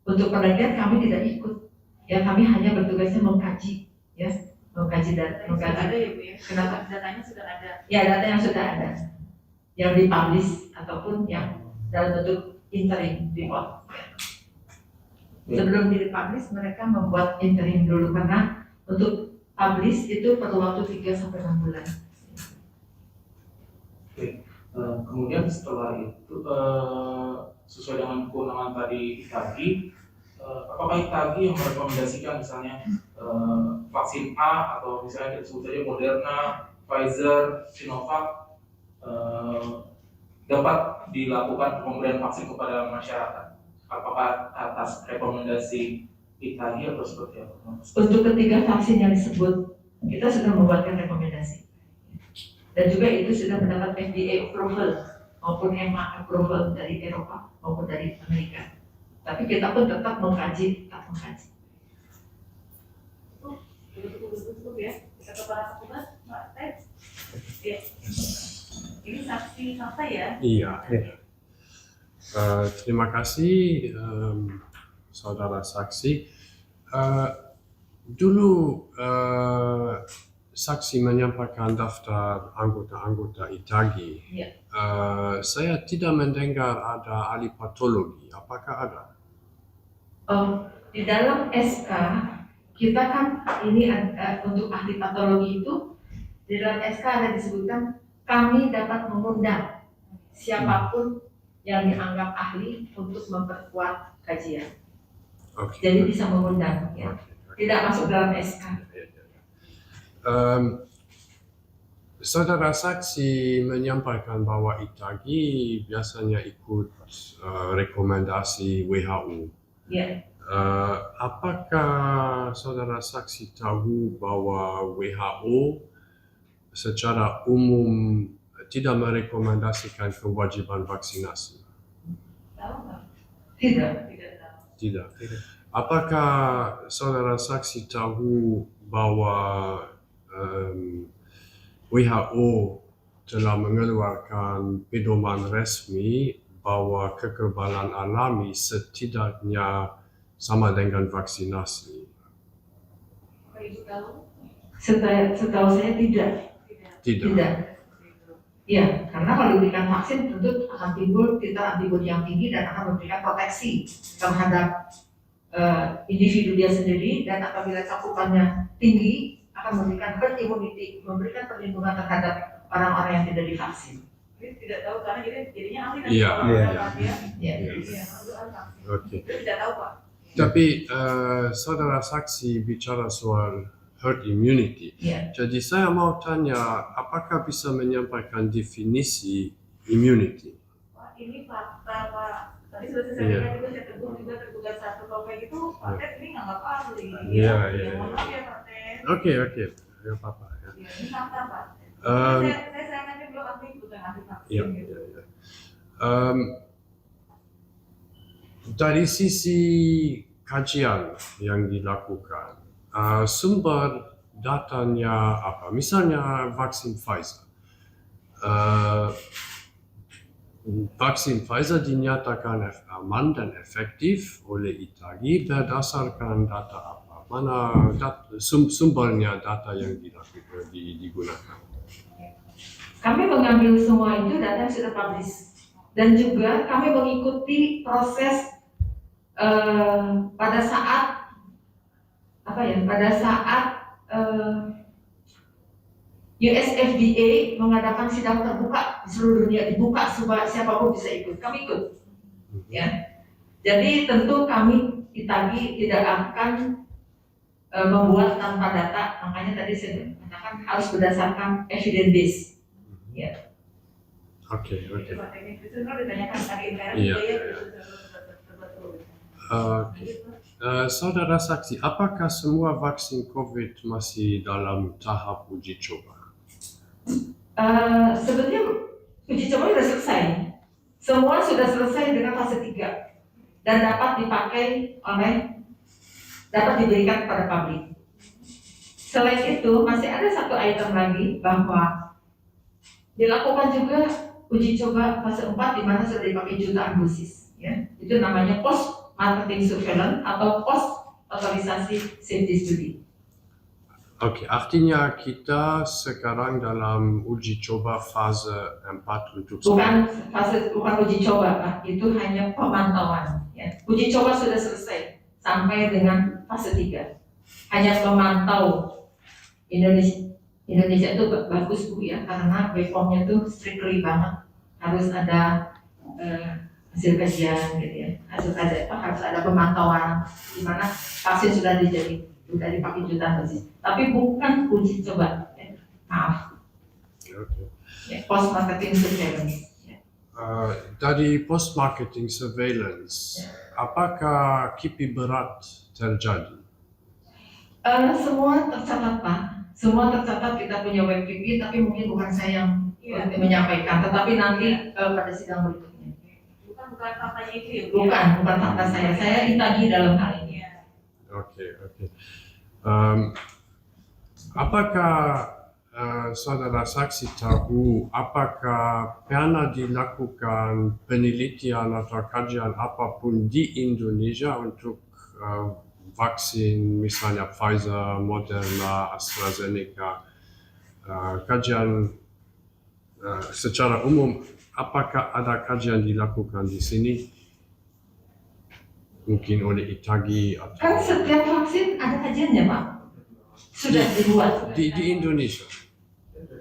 untuk penelitian kami tidak ikut, ya kami hanya bertugasnya mengkaji, ya mengkaji data. Ada ya Bu ya? Kenapa? Datanya sudah ada. Ya data yang sudah ada, yang dipublish ataupun yang dalam bentuk interim report. Sebelum dipublish mereka membuat interim dulu karena untuk publish itu perlu waktu 3-6 bulan. Kemudian setelah itu sesuai dengan kewenangan tadi ITAGI, apakah ITAGI yang merekomendasikan misalnya vaksin A atau misalnya kita sebut saja Moderna, Pfizer, Sinovac dapat dilakukan pemberian vaksin kepada masyarakat? Apakah atas rekomendasi ITAGI atau seperti apa? Untuk ketiga vaksin yang disebut kita sudah membuatkan rekomendasi dan juga itu sudah mendapat FDA approval maupun EMA approval dari Eropa maupun dari Amerika. Tapi kita pun tetap mengkaji. Betul ya. Kita ke para petugas, Mbak Ted. Ya. Ini saksi fakta ya? Iya. Terima kasih saudara saksi. Dulu saksi menyampaikan daftar anggota-anggota ITAGI. Iya. Saya tidak mendengar ada ahli patologi. Apakah ada? Di dalam SK kita kan ini ada, untuk ahli patologi itu di dalam SK ada disebutkan kami dapat mengundang siapapun yang dianggap ahli untuk memperkuat kajian. Okay. Jadi bisa mengundang, ya. Tidak masuk dalam SK. Saudara saksi menyampaikan bahwa ITAGI biasanya ikut rekomendasi WHO. Ya. Apakah saudara saksi tahu bahwa WHO secara umum tidak merekomendasikan kewajiban vaksinasi? Tahu nggak? Tidak. Tidak tahu. Tidak. Apakah saudara saksi tahu bahwa WHO telah mengeluarkan pedoman resmi bahwa kekebalan alami setidaknya sama dengan vaksinasi? Apa Ibu tahu? Setahu saya tidak. Tidak. Tidak. Ya, karena kalau diberikan vaksin tentu akan timbul kita antibodi yang tinggi dan akan memberikan proteksi terhadap individu dia sendiri, dan apabila cakupannya tinggi akan memberikan herd immunity, memberikan perlindungan terhadap orang-orang yang tidak divaksin. Jadi tidak tahu karena jadinya ahli nanti Iya. kalau Iya. dapat ya. Ya. Iya, kalau ahli vaksin. Oke. Itu tidak tahu Pak. Tapi saudara saksi bicara soal herd immunity. Ya. Jadi saya mau tanya, apakah bisa menyampaikan definisi immunity? Wah, ini fakta Pak. Tadi sudah saya Iya. sampaikan juga, saya tegur juga tergugat satu kalau kayak gitu, Pak Ted ini nggak ahli. Iya, Ya, iya. mohon maaf ya Pak Ted. Oke, nggak apa-apa ya. Ya, ini fakta Pak. Um, Saya sayangnya belum ahli, bukan ahli vaksin Iya, gitu. iya, iya. Dari sisi kajian yang dilakukan, sumber datanya apa? Misalnya vaksin Pfizer. Vaksin Pfizer dinyatakan aman dan efektif oleh ITAGI berdasarkan data apa? Mana sumbernya data yang digunakan? Kami mengambil semua itu data yang sudah publish, dan juga kami mengikuti proses pada saat US FDA mengadakan sidang terbuka di seluruh dunia, dibuka supaya siapapun bisa ikut. Kami ikut, ya. Jadi tentu kami ITAGI tidak akan membuat tanpa data. Makanya tadi saya katakan harus berdasarkan evidence base. Oke. Pak Ted, itu kan ditanyakan tadi intern Iya, juga ya. iya. Betul. Oke. Saudara saksi, apakah semua vaksin COVID masih dalam tahap uji coba? Sebenarnya uji coba sudah selesai. Semua sudah selesai dengan fase 3 dan dapat diberikan kepada publik. Selain itu masih ada satu item lagi, bahwa dilakukan juga uji coba fase 4 di mana sudah dipakai jutaan dosis, ya. Itu namanya post marketing surveillance atau post otorisasi safety study. Oke, artinya kita sekarang dalam uji coba fase 4 untuk Bukan uji coba, Pak. Itu hanya pemantauan, ya. Uji coba sudah selesai sampai dengan fase 3. Hanya memantau. Indonesia itu bagus Bu ya, karena BPOM-nya itu strictly banget, harus ada hasil kajian gitu ya, harus ada pemantauan di mana vaksin sudah dipakai jutaan dosis, tapi bukan uji coba, ya. Maaf. Oke. Ya, post marketing surveillance. Ya. Dari post marketing surveillance, apakah KIPI berat terjadi? Semua tercatat Pak, semua tercatat, kita punya web KIPI, tapi mungkin bukan saya yang menyampaikan, tetapi nanti pada sidang berikutnya. Bukan faktanya itu ya. Bukan fakta saya ITAGI dalam hal ini. Oke. Apakah saudara saksi tahu apakah pernah dilakukan penelitian atau kajian apapun di Indonesia untuk vaksin misalnya Pfizer, Moderna, AstraZeneca, kajian secara umum, apakah ada kajian dilakukan di sini? Mungkin oleh ITAGI atau Kan setiap vaksin ada kajiannya Pak, sudah dibuat. di Indonesia?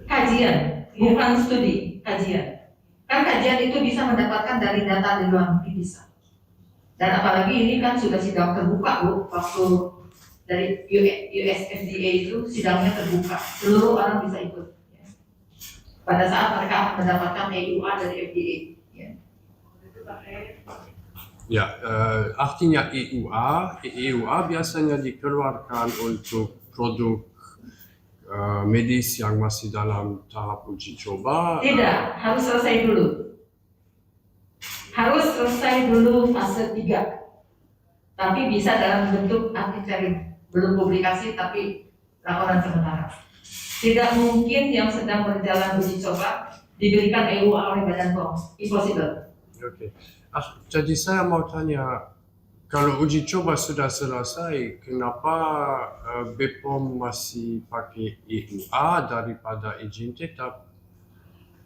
Kajian, bukan studi, kajian. Kan kajian itu bisa mendapatkan dari data di luar negeri bisa. Dan apalagi ini kan sudah sidang terbuka Bu, waktu dari US FDA itu sidangnya terbuka, seluruh orang bisa ikut. Ya. Pada saat mereka akan mendapatkan EUA dari FDA. Ya. Ya, artinya EUA biasanya dikeluarkan untuk produk medis yang masih dalam tahap uji coba? Tidak, harus selesai dulu. Harus selesai dulu fase 3. Tapi bisa dalam bentuk artikel, belum publikasi tapi laporan sementara. Tidak mungkin yang sedang berjalan uji coba diberikan EUA oleh Badan POM. Impossible. Oke. Jadi saya mau tanya, kalau uji coba sudah selesai, kenapa BPOM masih pakai EUA daripada izin tetap?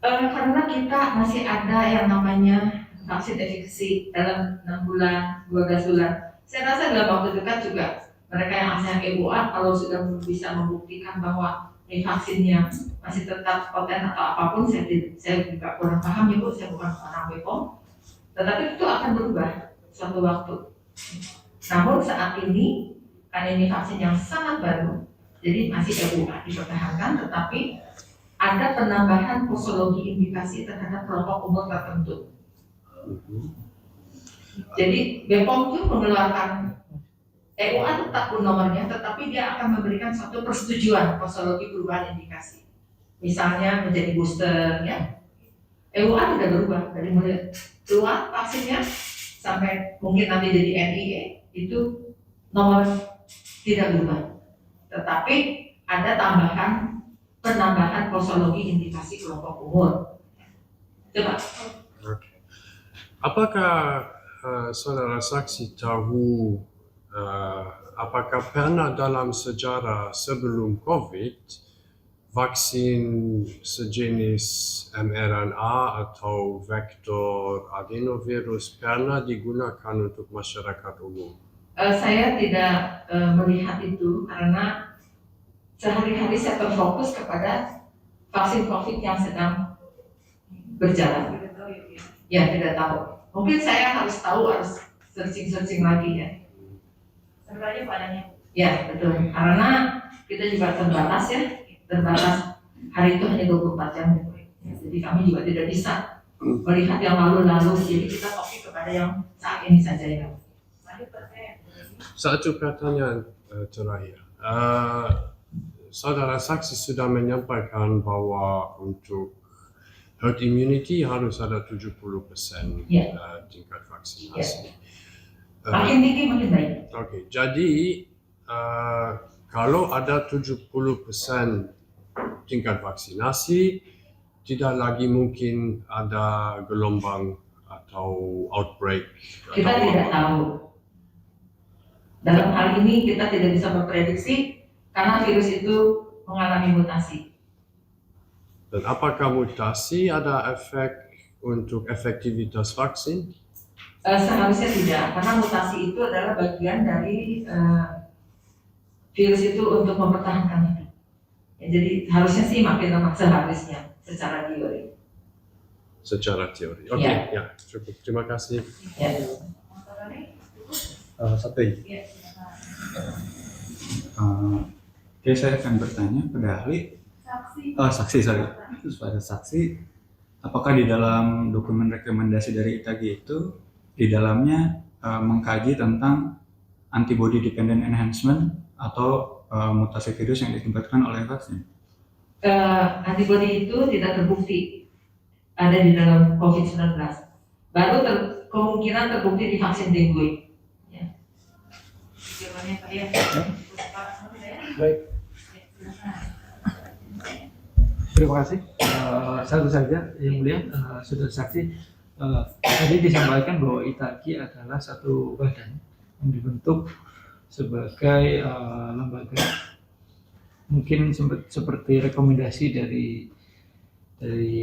Karena kita masih ada yang namanya vaksin efekasi dalam 6 bulan, 12 bulan. Saya rasa dalam waktu dekat juga mereka yang asal EUA kalau sudah bisa membuktikan bahwa ini vaksinnya masih tetap poten atau apapun, saya juga kurang paham ya Bu, saya bukan orang BPOM. Tetapi itu akan berubah suatu waktu. Namun saat ini, karena ini vaksin yang sangat baru, jadi masih EUA dipertahankan, tetapi ada penambahan posologi indikasi terhadap kelompok umur tertentu. Jadi BPOM itu mengeluarkan EUA tetap pun nomornya, tetapi dia akan memberikan suatu persetujuan posologi perubahan indikasi. Misalnya menjadi booster, ya. EUA tidak berubah dari mulai keluar vaksinnya sampai mungkin nanti jadi NIE itu nomor tidak berubah. Tetapi ada penambahan posologi indikasi kelompok umur. Coba. Apakah saudara saksi tahu apakah pernah dalam sejarah sebelum COVID vaksin sejenis mRNA atau vektor adenovirus pernah digunakan untuk masyarakat umum? Saya tidak melihat itu karena sehari-hari saya berfokus kepada vaksin COVID yang sedang berjalan. Ya, tidak tahu. Mungkin saya harus tahu, harus searching lagi ya. Sebenarnya padanya. Ya, betul. Karena kita juga terbatas ya. Terbatas hari itu hanya 24 jam. Ya, jadi kami juga tidak bisa melihat yang lalu-lalu. Jadi kita fokus kepada yang saat ini saja ya. Satu pertanyaan terakhir. Saudara saksi sudah menyampaikan bahwa untuk herd immunity harus ada 70% tingkat vaksinasi. Makin tinggi makin baik. Oke, jadi kalau ada 70% tingkat vaksinasi, tidak lagi mungkin ada gelombang atau outbreak. Kita tidak tahu. Dalam hal ini kita tidak bisa memprediksi karena virus itu mengalami mutasi. Dan apakah mutasi ada efek untuk efektivitas vaksin? Seharusnya tidak, karena mutasi itu adalah bagian dari virus itu untuk mempertahankan hidup. Ya, jadi harusnya sih makin lemah seharusnya secara teori. Secara teori. Oke, ya cukup. Terima kasih. Ya. Satu ya. Oke, saya akan bertanya pada ahli. Saksi, sorry. Pada saksi, apakah di dalam dokumen rekomendasi dari ITAGI itu di dalamnya mengkaji tentang antibody dependent enhancement atau mutasi virus yang diakibatkan oleh vaksin? Antibody itu tidak terbukti ada di dalam COVID-19. Baru kemungkinan terbukti di vaksin dengue. Ya. Baik. Terima kasih. Satu saja yang mulia, saudara saksi. Tadi disampaikan bahwa ITAGI adalah satu badan yang dibentuk sebagai lembaga, mungkin seperti rekomendasi dari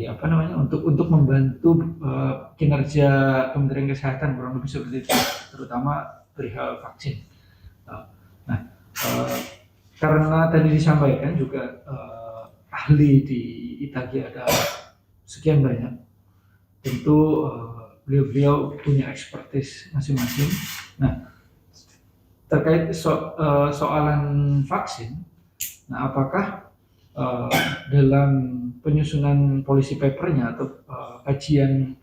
apa namanya untuk membantu kinerja Kementerian Kesehatan, kurang lebih seperti itu, terutama perihal vaksin. Karena tadi disampaikan juga ahli di ITAGI ada sekian banyak, tentu beliau punya expertise masing-masing. Nah, terkait soalan vaksin, nah apakah dalam penyusunan policy papernya atau kajian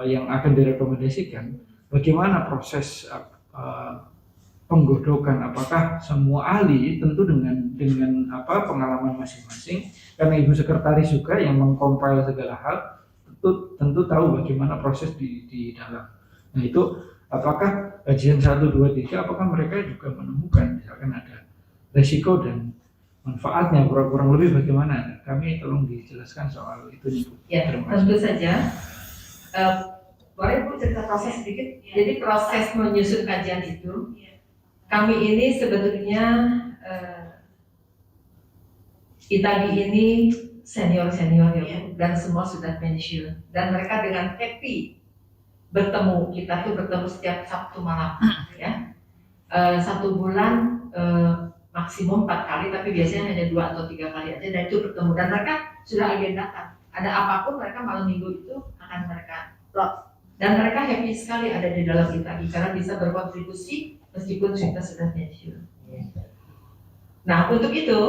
yang akan direkomendasikan, bagaimana proses penggodokan apakah semua ahli tentu dengan pengalaman masing-masing, karena Ibu Sekretaris juga yang mengkompil segala hal tentu tahu bagaimana proses di dalam. Nah itu apakah kajian 1, 2, 3 apakah mereka juga menemukan misalkan ada resiko dan manfaatnya kurang lebih bagaimana? Kami tolong dijelaskan soal itu nih Bu. Ya, Terima kasih. tentu saja. Boleh Bu cerita proses sedikit? Jadi proses menyusun kajian itu, kami ini sebetulnya Itagi ini senior ya Bu, dan semua sudah pensiun, dan mereka dengan happy bertemu. Kita tuh bertemu setiap Sabtu malam ya. 1 bulan maksimum 4 kali, tapi biasanya hanya 2 atau 3 kali aja, dan itu bertemu. Dan mereka sudah agendakan, ada apapun mereka malam minggu itu akan mereka plot. Dan mereka happy sekali ada di dalam Itagi karena bisa berkontribusi meskipun kita sudah pensiun. Nah untuk itu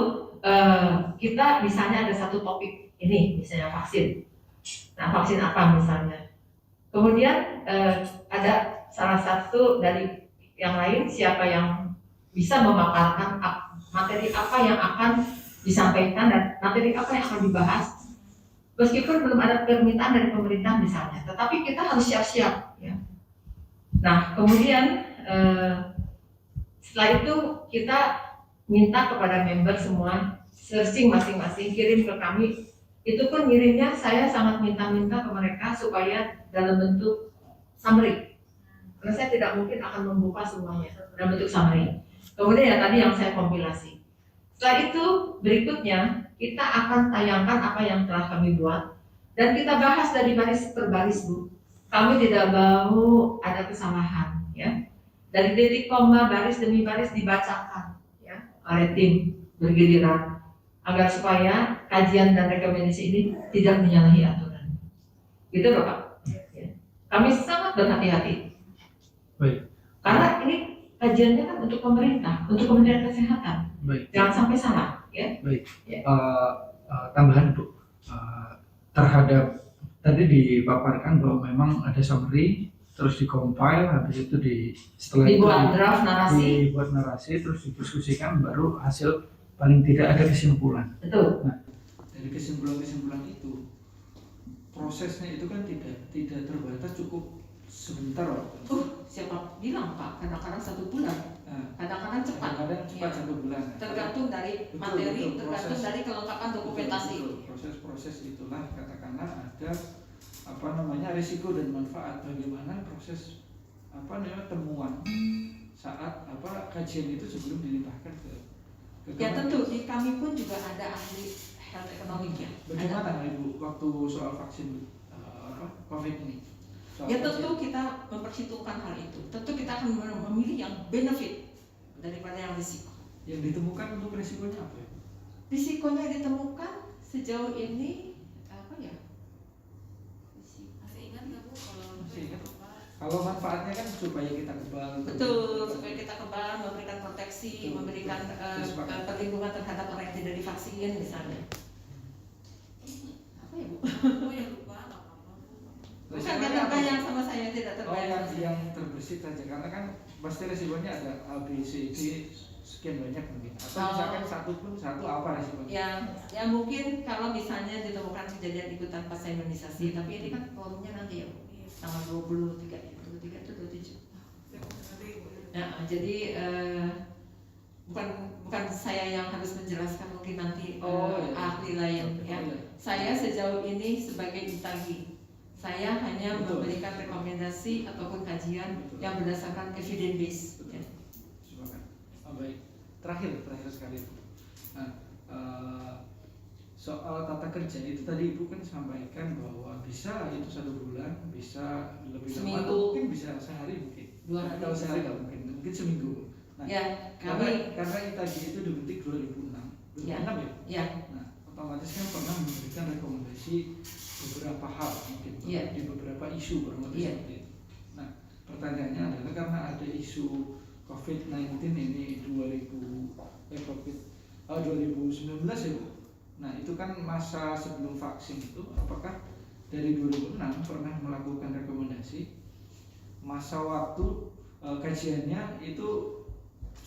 kita misalnya ada satu topik ini, misalnya vaksin. Nah vaksin apa misalnya? Kemudian ada salah satu dari yang lain, siapa yang bisa memaparkan materi apa yang akan disampaikan dan materi apa yang akan dibahas, meskipun belum ada permintaan dari pemerintah misalnya, tetapi kita harus siap-siap ya. Nah kemudian setelah itu kita minta kepada member semua searching masing-masing, kirim ke kami. Itu pun ngirimnya saya sangat minta-minta ke mereka supaya dalam bentuk summary, karena saya tidak mungkin akan membuka semuanya dalam bentuk summary. Kemudian ya tadi yang saya kompilasi. Setelah itu berikutnya kita akan tayangkan apa yang telah kami buat dan kita bahas dari baris per baris Bu. Kami tidak mau ada kesalahan ya. Dari titik koma baris demi baris dibacakan ya oleh tim bergiliran agar supaya kajian dan rekomendasi ini tidak menyalahi aturan. Gitu loh Pak. Ya. Kami sangat berhati-hati. Baik. Karena ini kajiannya kan untuk pemerintah, untuk Kementerian Kesehatan. Baik. Jangan sampai salah, ya. Baik. Ya. Tambahan Bu, terhadap tadi dipaparkan bahwa memang ada summary, terus dikompil, habis itu setelah Dibuat itu draft narasi. dibuat narasi, terus didiskusikan, baru hasil paling tidak ada kesimpulan. Betul. Nah, dari kesimpulan itu prosesnya itu kan tidak terbatas cukup sebentar waktu. Siapa bilang Pak? Kadang-kadang 1 bulan, kadang-kadang cepat. Kadang-kadang cepat Ya. 1 bulan. Tergantung dari Betul, materi, betul, tergantung proses. dari kelengkapan dokumentasi. Betul. Proses-proses itulah katakanlah ada risiko dan manfaat, bagaimana proses temuan saat kajian itu sebelum dilimpahkan ke Ya tentu, di kami pun juga ada ahli health economic-nya. Bagaimana Ibu waktu soal vaksin COVID ini? Ya tentu kita memperhitungkan hal itu. Tentu kita akan memilih yang benefit daripada yang risiko. Yang ditemukan untuk risikonya apa ya? Risikonya yang ditemukan sejauh ini apa ya? Masih ingat nggak Bu kalau Masih ingat? Kalau manfaatnya kan supaya kita kebal. Betul, supaya kita kebal, memberikan proteksi, Betul, memberikan betul. perlindungan terhadap orang yang tidak divaksin misalnya. Apa ya Bu? Oh ya lupa nggak apa-apa Bu. Bukan karena yang sama saya tidak Oh, terbayang. yang terbersih saja, karena kan pasti resikonya ada A, B, C, D, sekian banyak mungkin. Atau misalkan satu apa resikonya? Ya mungkin kalau misalnya ditemukan kejadian ikutan pasca imunisasi, tapi ini kan forumnya nanti ya Bu, tanggal 23 itu 27. Ya, jadi bukan saya yang harus menjelaskan, mungkin nanti ahli lain ya. Saya sejauh ini sebagai Itagi, saya hanya Betul. memberikan rekomendasi ataupun kajian Betul. yang berdasarkan evidence base. Ya. Silakan. Baik. Terakhir sekali. Nah, soal tata kerja itu tadi Ibu kan sampaikan bahwa bisa itu 1 bulan, bisa lebih lama, Seminggu. atau mungkin bisa sehari mungkin. 2 hari. Kalau sehari nggak mungkin seminggu. Nah, Ya, kami karena Itagi itu dibentuk 2006, 2006 ya. ya Nah, otomatis kan pernah memberikan rekomendasi beberapa hal mungkin Iya. di beberapa isu kurang lebih Iya. seperti itu. Nah, pertanyaannya adalah karena ada isu COVID-19 ini 2019 ya Bu. Nah, itu kan masa sebelum vaksin itu, apakah dari 2006 pernah melakukan rekomendasi masa waktu kajiannya itu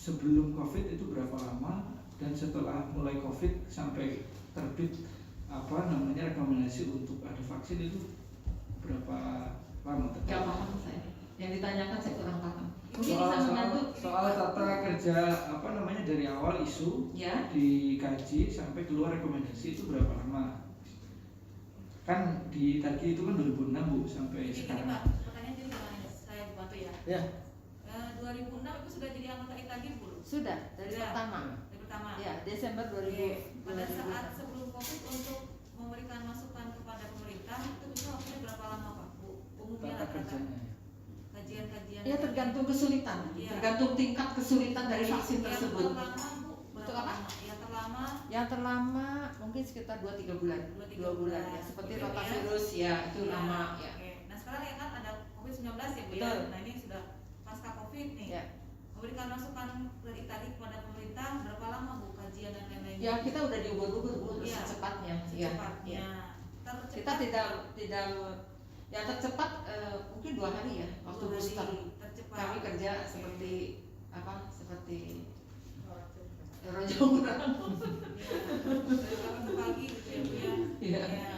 sebelum COVID itu berapa lama, dan setelah mulai COVID sampai terbit rekomendasi untuk ada vaksin itu berapa lama? Gak paham saya. Yang ditanyakan saya kurang paham. Mungkin bisa membantu. Soal tata kerja dari awal isu Ya. dikaji sampai keluar rekomendasi itu berapa lama? Kan di tadi itu kan 2006 Bu sampai Jadi sekarang. Pak, pertanyaan jadi gimana? Saya bantu ya. Ya. 2006 itu sudah jadi anggota ITAGI belum? Sudah dari Sudah. pertama. Dari pertama. Ya, Desember 2000. Pada saat sebelum COVID untuk memberikan masukan kepada pemerintah itu bisa waktunya berapa lama Pak? Bu? Umumnya Tata rata-rata kerjanya. kajian-kajian. Ya tergantung kesulitan, Iya. tergantung tingkat kesulitan dari vaksin Yang tersebut. terlama Bu, Untuk berapa apa? lama? Yang terlama Yang terlama mungkin sekitar 2-3 bulan. 2-3 2 bulan bulan. ya, seperti Oke, rotavirus ya, itu Iya, lama ya. Oke. Nah sekarang ya kan ada COVID-19 ya Bu ya. Betul. Nah ini sudah pasca COVID nih. Ya. Memberikan masukan dari tadi kepada pemerintah berapa lama Bu kajian dan lain-lain? Ya, kita udah diubur-ubur Bu, Iya. secepatnya. Ya. Secepatnya. Ya. Tercepat Kita tidak yang tercepat mungkin 2 hari ya waktu 2 hari booster. tercepat. Kami kerja seperti seperti rojo kurang. Dari pagi gitu ya Bu ya. Iya. Ya.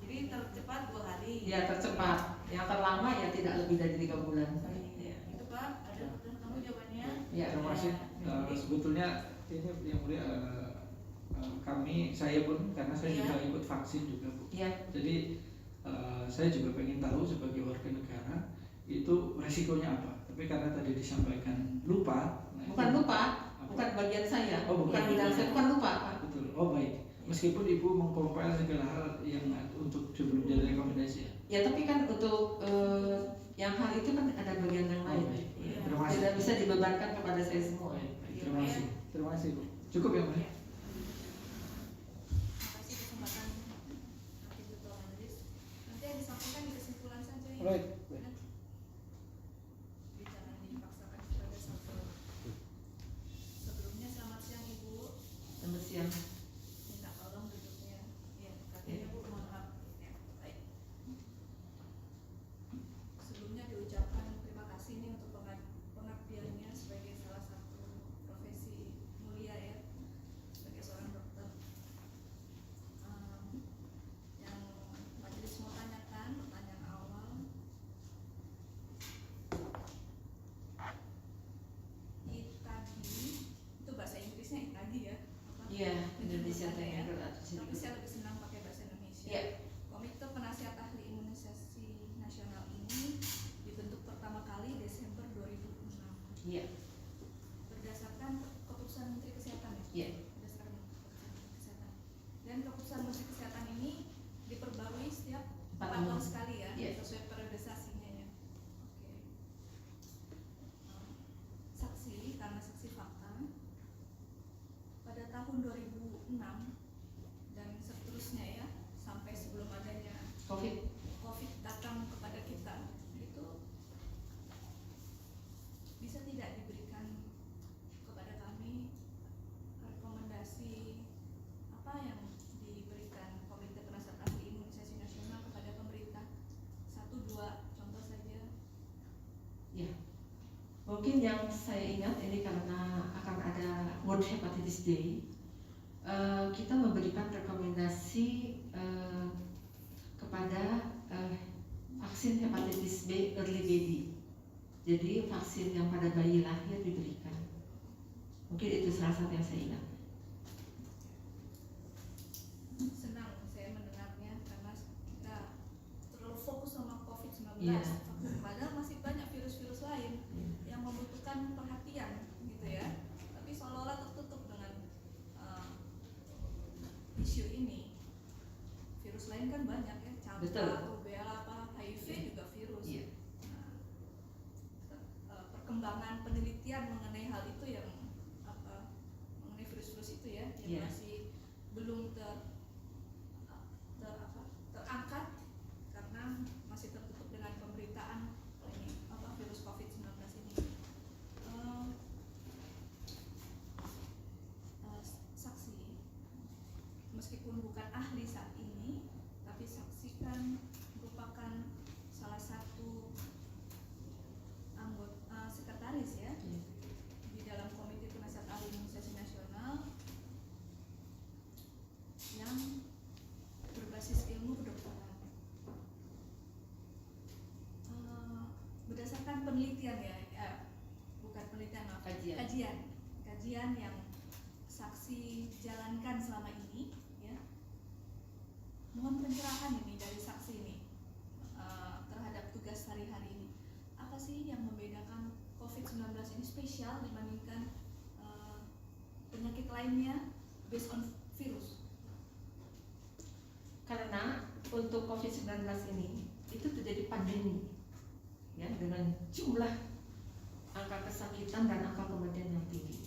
Jadi tercepat 2 hari. Ya tercepat. Yang terlama ya tidak lebih dari 3 bulan. Iya. Itu Pak, ada kamu jawabannya? Ya. Terima kasih. Sebetulnya ini yang mulia saya pun karena saya Iya. juga ikut vaksin juga Bu. Ya. Jadi saya juga pengen tahu sebagai warga negara itu resikonya apa. Tapi karena tadi disampaikan lupa. Bukan lupa, bukan bagian saya. Oh, bukan. Bidang saya bukan lupa. Pak. Betul. Oh baik. Meskipun Ibu mengkompil segala hal yang untuk sebelum jadi rekomendasi ya. Ya tapi kan untuk yang hal itu kan ada bagian yang lain. baik. Ya. Terima kasih. Tidak bisa dibebankan kepada saya semua. Baik. Terima kasih. Terima kasih Bu. Cukup ya Bu. Kasih kesempatan Hakim Ketua Majelis. Nanti yang disampaikan di kesimpulan saja ya. Baik. Jangan dipaksakan kepada satu. Sebelumnya selamat siang Ibu. Selamat siang. Minta tolong duduknya. Ya, katanya Bu mohon maaf. Ya, baik. Sebelumnya diucapkan terima kasih nih untuk pengabdiannya sebagai salah satu profesi mulia ya, sebagai seorang dokter. Yang majelis mau tanyakan, pertanyaan awal. ITAGI itu bahasa Inggrisnya ITAGI ya? Apa? Iya, Indonesia Penyebutannya ya. Technical Advisory Tapi Group. saya lebih senang pakai bahasa Indonesia. Iya. Komite Penasihat Ahli Imunisasi Nasional ini dibentuk pertama kali Desember 2006 Iya. berdasarkan keputusan Menteri Kesehatan ya? Iya. Berdasarkan keputusan Menteri Kesehatan. Dan keputusan Menteri Kesehatan ini diperbarui setiap 4 tahun sekali ya, Iya. sesuai periodisasinya ya. Oke. Saksi, karena saksi fakta pada tahun 2006 dan seterusnya ya, sampai sebelum adanya COVID datang kepada kita, itu bisa tidak diberikan kepada kami rekomendasi apa yang diberikan Komite Penasihat Ahli Imunisasi Nasional kepada pemerintah? 1-2 contoh saja. Ya. Mungkin yang saya ingat ini karena akan ada World Hepatitis Day, kita memberikan rekomendasi kepada vaksin hepatitis B early baby. Jadi vaksin yang pada bayi lahir diberikan. Mungkin itu salah satu yang saya ingat. Senang saya mendengarnya karena kita terlalu fokus sama COVID-19. Iya. Padahal masih banyak virus-virus lain yang membutuhkan perhatian gitu ya. Tapi seolah-olah tertutup dengan isu ini. Virus lain kan banyak ya, Betul. campak, rubella, HIV juga virus. Iya. Perkembangan penelitian mengenai hal itu yang mengenai virus-virus itu ya, yang Iya. masih belum terangkat karena masih tertutup dengan pemberitaan ini virus COVID-19 ini. Saksi, meskipun bukan ahli saat ini, tapi saksi kan merupakan salah satu anggota sekretaris ya di dalam komite kajian yang saksi jalankan selama ini, ya. Mohon pencerahan ini dari saksi ini terhadap tugas hari-hari ini. Apa sih yang membedakan COVID-19 ini spesial dibandingkan penyakit lainnya based on virus? Karena untuk COVID-19 ini itu terjadi pandemi, ya, dengan jumlah angka kesakitan dan angka kematian yang tinggi.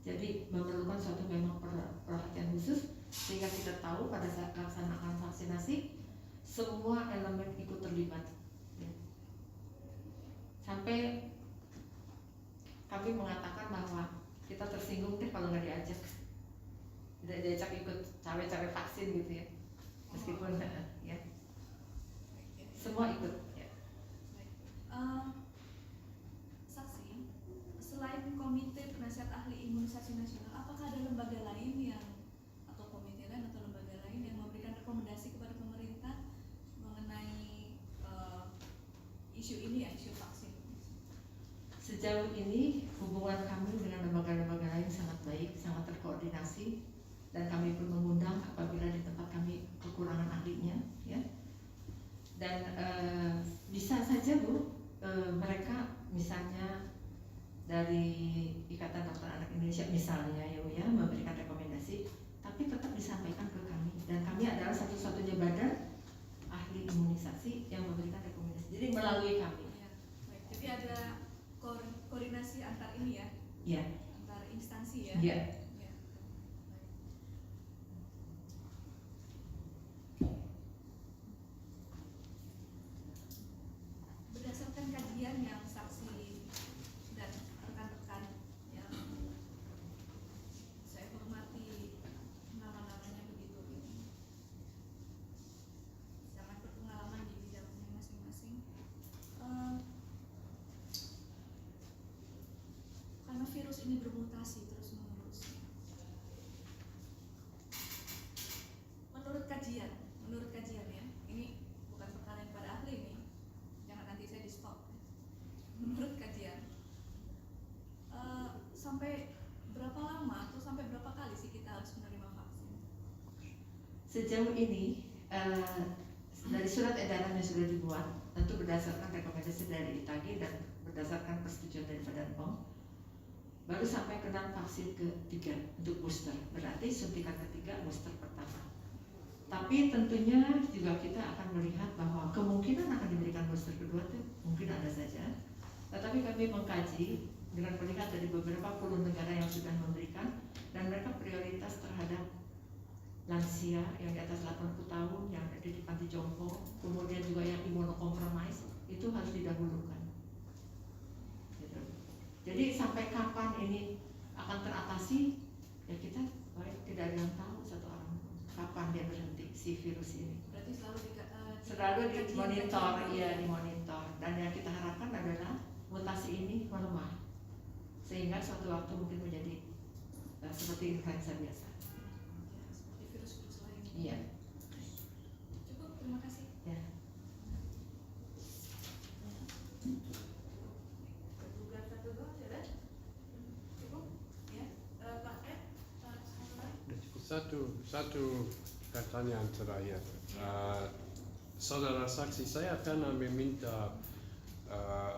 Jadi memerlukan suatu memang perhatian khusus sehingga kita tahu pada saat melaksanakan vaksinasi semua elemen ikut terlibat. Ya. Sampai kami mengatakan bahwa kita tersinggung deh kalau nggak diajak ikut cawe-cawe vaksin gitu ya. Meskipun ya semua ikut ya. Saksi, selain Komite Penasihat Ahli Imunisasi Nasional, apakah ada lembaga lain yang atau komite lain atau lembaga lain yang memberikan rekomendasi kepada pemerintah mengenai isu ini ya, isu vaksin? Sejauh ini hubungan kami dengan lembaga-lembaga lain sangat baik, sangat terkoordinasi, dan kami pun mengundang apabila di tempat kami kekurangan ahlinya, ya. Dan bisa saja Bu, mereka misalnya dari Ikatan Dokter Anak Indonesia misalnya ya Bu ya memberikan rekomendasi, tapi tetap disampaikan ke kami, dan kami adalah satu-satunya badan ahli imunisasi yang memberikan rekomendasi. Jadi melalui kami. Ya, baik. Jadi ada koordinasi antar ini ya? Iya. Antar instansi ya? Iya. Ya. Baik. Berdasarkan kajian yang saksi dan rekan-rekan yang saya hormati nama-namanya begitu ini sangat berpengalaman di bidangnya masing-masing. Karena virus ini bermutasi terus-menerus. Menurut kajian ya, ini bukan pertanyaan pada ahli ini, jangan nanti saya di stop. Menurut kajian, sampai berapa lama atau sampai berapa kali sih kita harus menerima vaksin? Sejauh ini dari surat edaran yang sudah dibuat, tentu berdasarkan rekomendasi dari ITAGI dan berdasarkan persetujuan dari Badan POM, baru sampai kena vaksin ketiga untuk booster, berarti suntikan ketiga booster pertama. Tapi tentunya juga kita akan melihat bahwa kemungkinan akan diberikan booster kedua itu mungkin ada saja. Tetapi kami mengkaji dengan melihat dari beberapa puluh negara yang sudah memberikan, dan mereka prioritas terhadap lansia yang di atas 80 tahun, yang ada di panti jompo, kemudian juga yang imunokompromis, itu harus didahulukan. Gitu. Jadi sampai kapan ini akan teratasi, ya kita tidak ada yang tahu satu orang kapan dia berhenti si virus ini. Berarti selalu dimonitor, ya dimonitor. Dan yang kita harapkan adalah mutasi ini melemah, sehingga suatu waktu mungkin menjadi seperti influenza biasa. Ya, seperti virus-virus lain. Iya. Cukup, terima kasih. Ya. Tugas satu doang sudah cukup ya. Pak Ed, satu lagi. Satu pertanyaan terakhir. Saudara saksi, saya akan meminta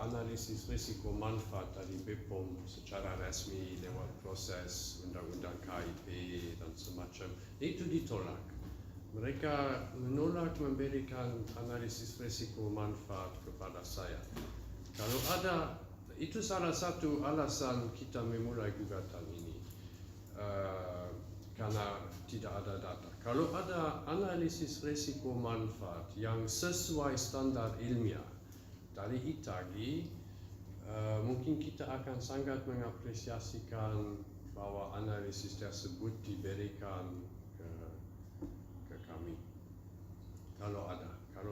analisis risiko manfaat dari BPOM secara resmi lewat proses undang-undang KIP dan semacam. Itu ditolak. Mereka menolak memberikan analisis risiko manfaat kepada saya. Kalau ada, itu salah satu alasan kita memulai gugatan ini. Karena tidak ada data. Kalau ada analisis risiko manfaat yang sesuai standar ilmiah dari ITAGI, mungkin kita akan sangat mengapresiasikan bahwa analisis tersebut diberikan ke kami. Kalau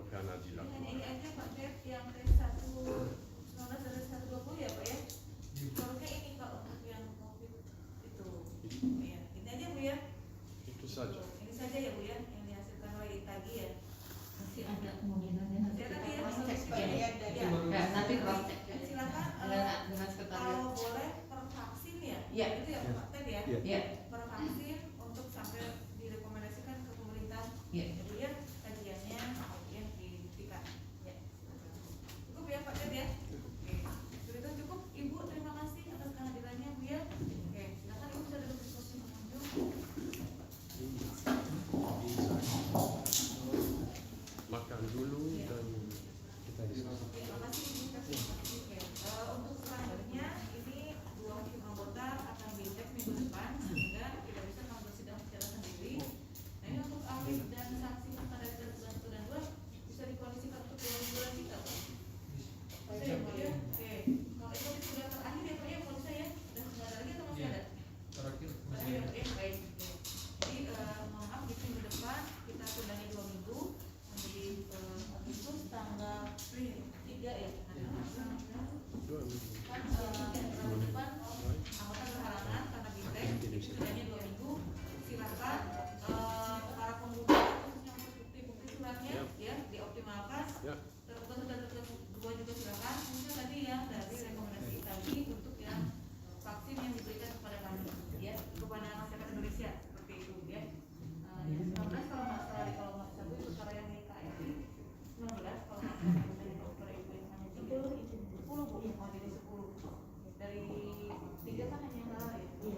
karena dilakukan. Ini aja Pak Ed yang T19 dan T120 ya Pak ya. Kalau kayak ini Pak untuk yang COVID itu. Ya, ini aja Bu ya. Itu saja. Ini saja ya Bu ya yang dihasilkan oleh ITAGI ya. Masih ada kemungkinannya nanti Ya, kita tadi ya, cross check Pak, ya, ya. ya. Nanti cross check. Silakan Dengan sekretariat. kalau boleh per vaksin Iya. Ya.